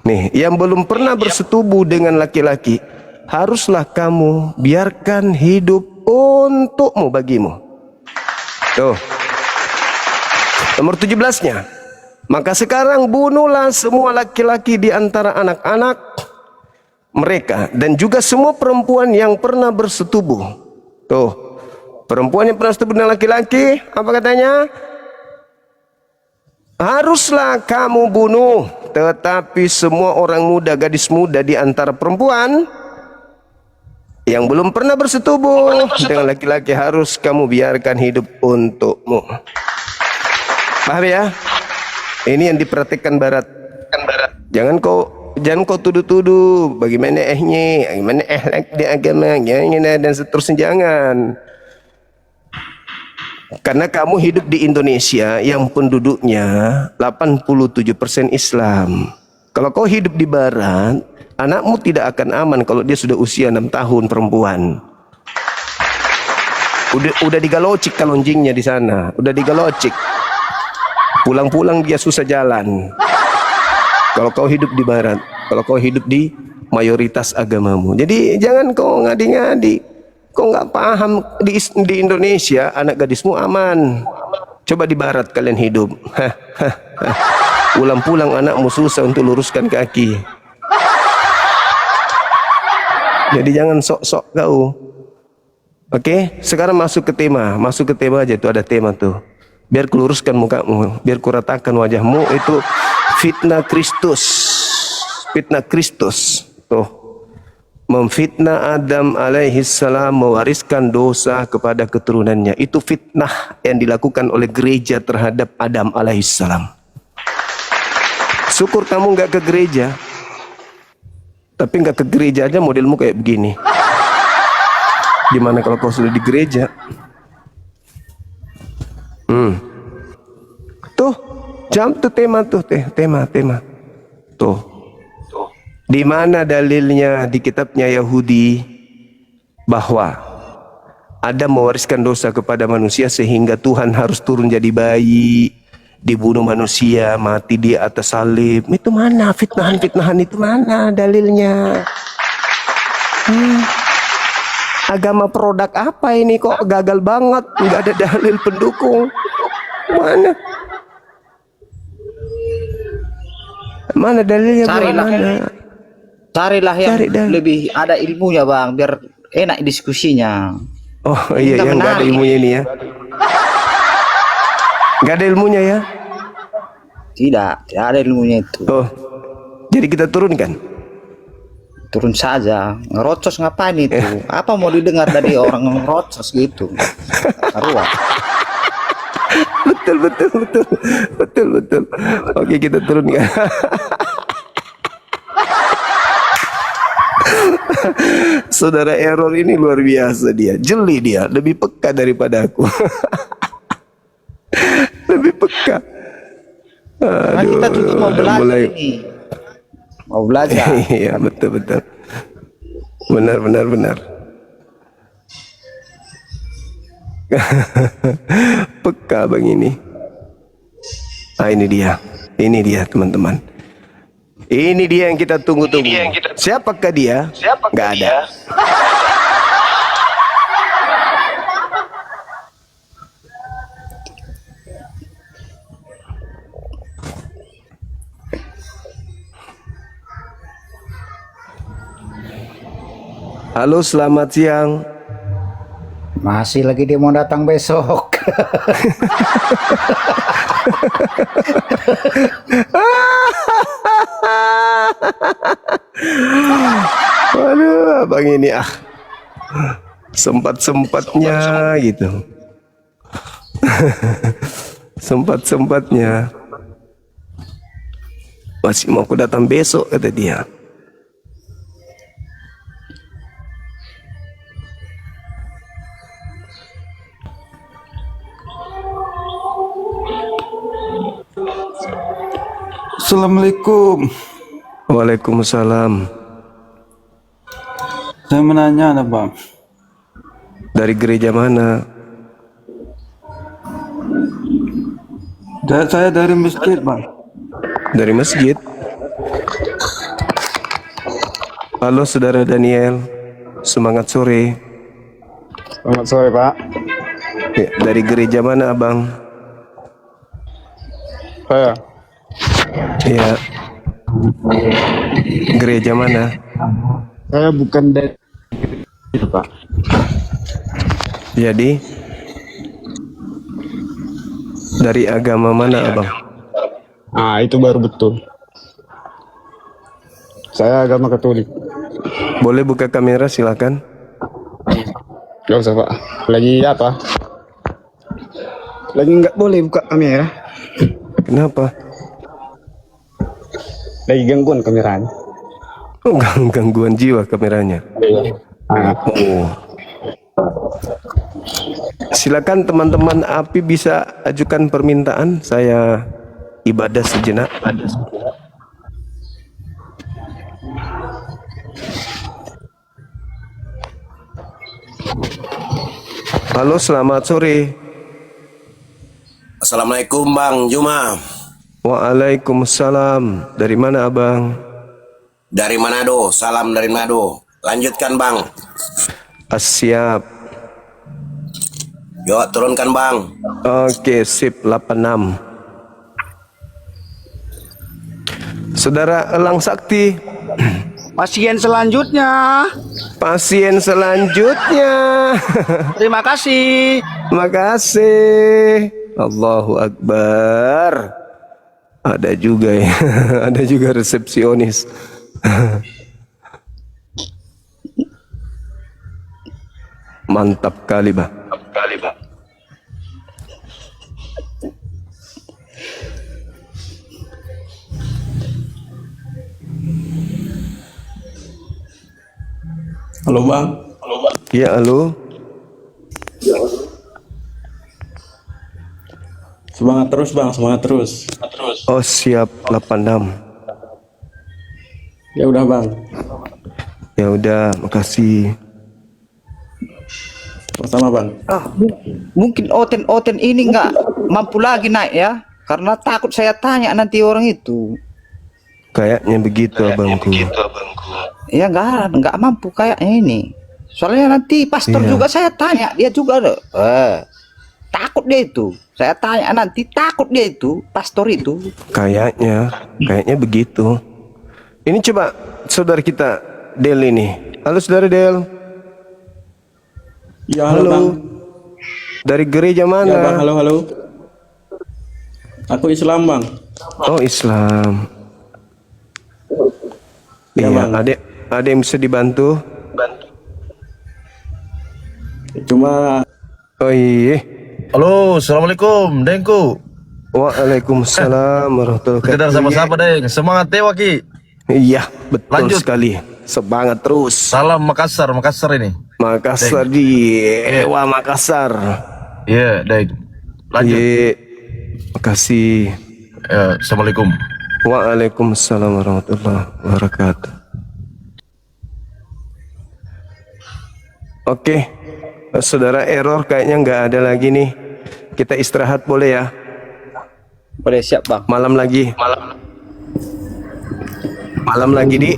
nih yang belum pernah bersetubuh dengan laki-laki haruslah kamu biarkan hidup untukmu, bagimu. Tuh. Nomor 17-nya. Maka sekarang bunuhlah semua laki-laki di antara anak-anak mereka dan juga semua perempuan yang pernah bersetubuh. Tuh. Perempuan yang pernah bersetubuh dengan laki-laki, apa katanya? Haruslah kamu bunuh, tetapi semua orang muda, gadis muda di antara perempuan yang belum pernah bersetubuh dengan laki-laki harus kamu biarkan hidup untukmu. Paham ya? Ini yang diperhatikan Barat. Jangan kau tuduh-tuduh bagaimana bagaimana di agama, dan seterusnya, jangan. Karena kamu hidup di Indonesia yang penduduknya 87% Islam. Kalau kau hidup di Barat, anakmu tidak akan aman kalau dia sudah usia 6 tahun perempuan. Udah digalocik kalonjingnya di sana, udah digalocik. Pulang-pulang dia susah jalan. Kalau kau hidup di Barat, kalau kau hidup di mayoritas agamamu. Jadi jangan kau ngadi-ngadi. Kau nggak paham di Indonesia anak gadismu aman. Coba di Barat kalian hidup. Pulang-pulang anakmu susah untuk luruskan kaki. Jadi jangan sok-sok kau. Oke, sekarang masuk ke tema aja tuh, ada tema tuh. Biar kuluruskan mukamu, biar kuratakan wajahmu. Itu fitnah Kristus. Fitnah Kristus. Tuh. Memfitnah Adam alaihissalam, mewariskan dosa kepada keturunannya. Itu fitnah yang dilakukan oleh gereja terhadap Adam alaihissalam. Syukur kamu nggak ke gereja. Tapi nggak ke gereja aja modelmu kayak begini. Gimana kalau kau sudah di gereja? Tuh, jam tuh tema tuh, tema. Tuh. Di mana dalilnya di kitabnya Yahudi bahwa Adam mewariskan dosa kepada manusia sehingga Tuhan harus turun jadi bayi, dibunuh manusia, mati di atas salib. Itu mana fitnahan itu mana dalilnya? Agama produk apa ini kok gagal banget, nggak ada dalil pendukung. Mana? Mana dalilnya? Carilah yang lebih ada ilmunya Bang, biar enak diskusinya. Oh iya, yang nggak ada ilmunya ini ya. Nggak ada ilmunya ya? Tidak ada ilmunya itu. Oh, jadi kita turunkan? Turun saja. Ngerocos ngapain itu? Apa mau didengar dari orang ngerocos gitu? Karuan. Betul. Oke, kita turunkan. Saudara Error ini luar biasa, dia jeli, dia lebih peka daripada aku. Lebih peka. Aduh, kita juga mau belajar ini. Mau belajar. Iya, betul. Benar. Peka Bang ini. Ini dia teman-teman. Ini dia yang kita tunggu-tunggu. Siapakah dia? Nggak ada. Halo, selamat siang. Masih lagi dia mau datang besok. Waduh, abang ini sempat-sempatnya gitu. Sempat-sempatnya. Masih mau aku datang besok, kata dia. Assalamualaikum. Waalaikumsalam. Saya menanya, Bang. Dari gereja mana? Saya dari masjid, Bang. Dari masjid. Halo, saudara Daniel. Semangat sore. Selamat sore, Pak. Ya, dari gereja mana, Abang? Saya Ya. Gereja mana? saya bukan dari itu, Pak. Jadi dari agama mana, Abang? Ah, itu baru betul. Saya agama Katolik. Boleh buka kamera, silakan. Gak usah, Pak. Lagi apa? Lagi nggak boleh buka kamera. Kenapa? Lagi gangguan kameranya. Oh, gangguan jiwa kameranya. Oh. Silakan teman-teman API bisa ajukan permintaan. Saya ibadah sejenak. Halo, selamat sore. Assalamualaikum Bang Juma. Waalaikumsalam. Dari mana, Abang? Dari Manado. Salam dari Manado. Lanjutkan Bang. Siap. Yuk turunkan Bang. Oke, sip. 86. Saudara Elang Sakti. Pasien selanjutnya. Pasien selanjutnya. Terima kasih. Terima kasih. Allahu Akbar. Ada juga ya. Ada juga resepsionis. Mantap kali, Bang. Halo Bang. Ya, halo. Semangat terus Bang, semangat terus. Oh, siap. 86. Ya udah Bang. Ya udah, makasih. Sama Bang. Mungkin Oten ini nggak mampu lagi naik ya, karena takut saya tanya nanti orang itu. Kayaknya begitu, abangku. Ya nggak mampu kayaknya ini. Soalnya nanti pastor Iya. juga saya tanya, dia juga takut dia itu. Saya tanya nanti takut dia itu, pastor itu. Kayaknya begitu. Ini coba saudara kita Del ini. Halo saudara Del. Ya halo, Bang. Dari gereja mana? Ya Bang, halo. Aku Islam Bang. Oh, Islam. Ya, Iya, Bang. ada yang bisa dibantu? Cuma. Oh iya. Halo, assalamualaikum, Dengku. Waalaikumsalam warahmatullahi wabarakatuh. Kita sama-sama, Deng. Semangat ya, Waki. Iya, betul Lanjut. sekali. Semangat terus. Salam Makassar ini. Makassar Deng. di Ewa Makassar. Iya, Deng. Lanjut. Iya. Makasih. Assalamualaikum. Waalaikumsalam warahmatullahi wabarakatuh. Oke, saudara error kayaknya nggak ada lagi nih. Kita istirahat boleh ya? Boleh, siap Bang. Malam lagi. Malam lagi di.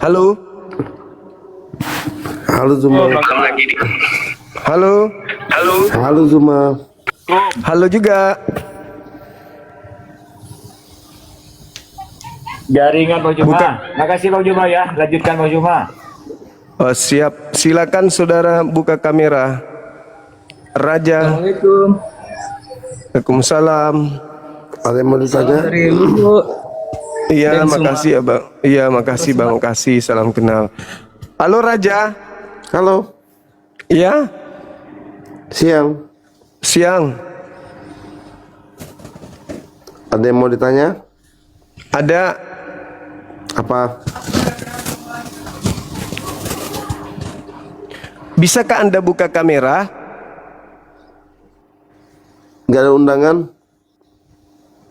Halo. Halo Zuma. Halo. Halo Zuma. Halo juga. Jaringan Bang Juma. Bukan. Makasih Bang Juma ya. Lanjutkan Bang Juma. Oh, siap. Silakan saudara buka kamera. Raja. Assalamualaikum. Waalaikumsalam. Ada yang mau ditanya? Iya, Dan makasih ya Bang. Iya, makasih Bang. Makasih. Salam kenal. Halo Raja. Halo. Iya. Siang. Ada yang mau ditanya? Ada. Apa? Bisakah Anda buka kamera? Gak ada undangan?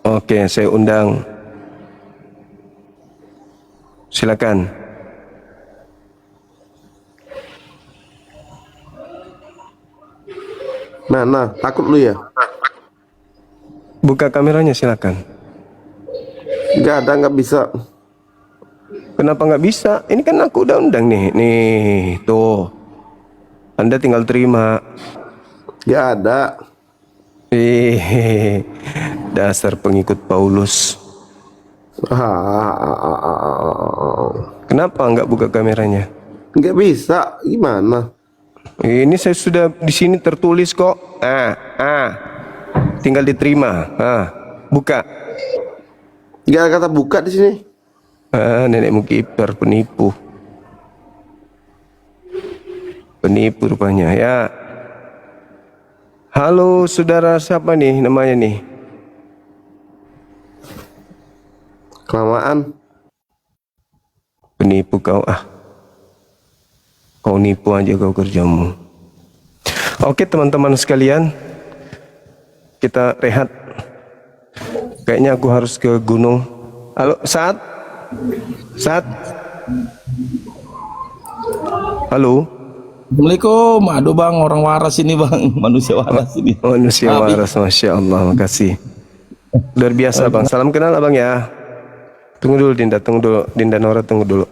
Oke, saya undang. Silakan. Nah, takut lu ya? Buka kameranya silakan. Gak ada, gak bisa. Kenapa nggak bisa? Ini kan aku udah undang nih. Nih, tuh. Anda tinggal terima. Ya ada. Dasar pengikut Paulus. Kenapa nggak buka kameranya? Nggak bisa. Gimana? Ini saya sudah di sini tertulis kok. Tinggal diterima. Buka. Nggak ada kata buka di sini. Nenekmu kiper, penipu. Penipu rupanya ya. Halo saudara, siapa nih namanya nih? Kelamaan. Penipu kau Kau nipu aja kau kerjamu. Oke teman-teman sekalian, kita rehat. Kayaknya aku harus ke gunung. Halo, Saat? Halo. Assalamualaikum. Aduh bang, orang waras ini bang, manusia waras ini. Manusia waras, masya Allah, makasih. Luar biasa bang. Salam kenal abang ya. Tunggu dulu Dinda, Nora tunggu dulu.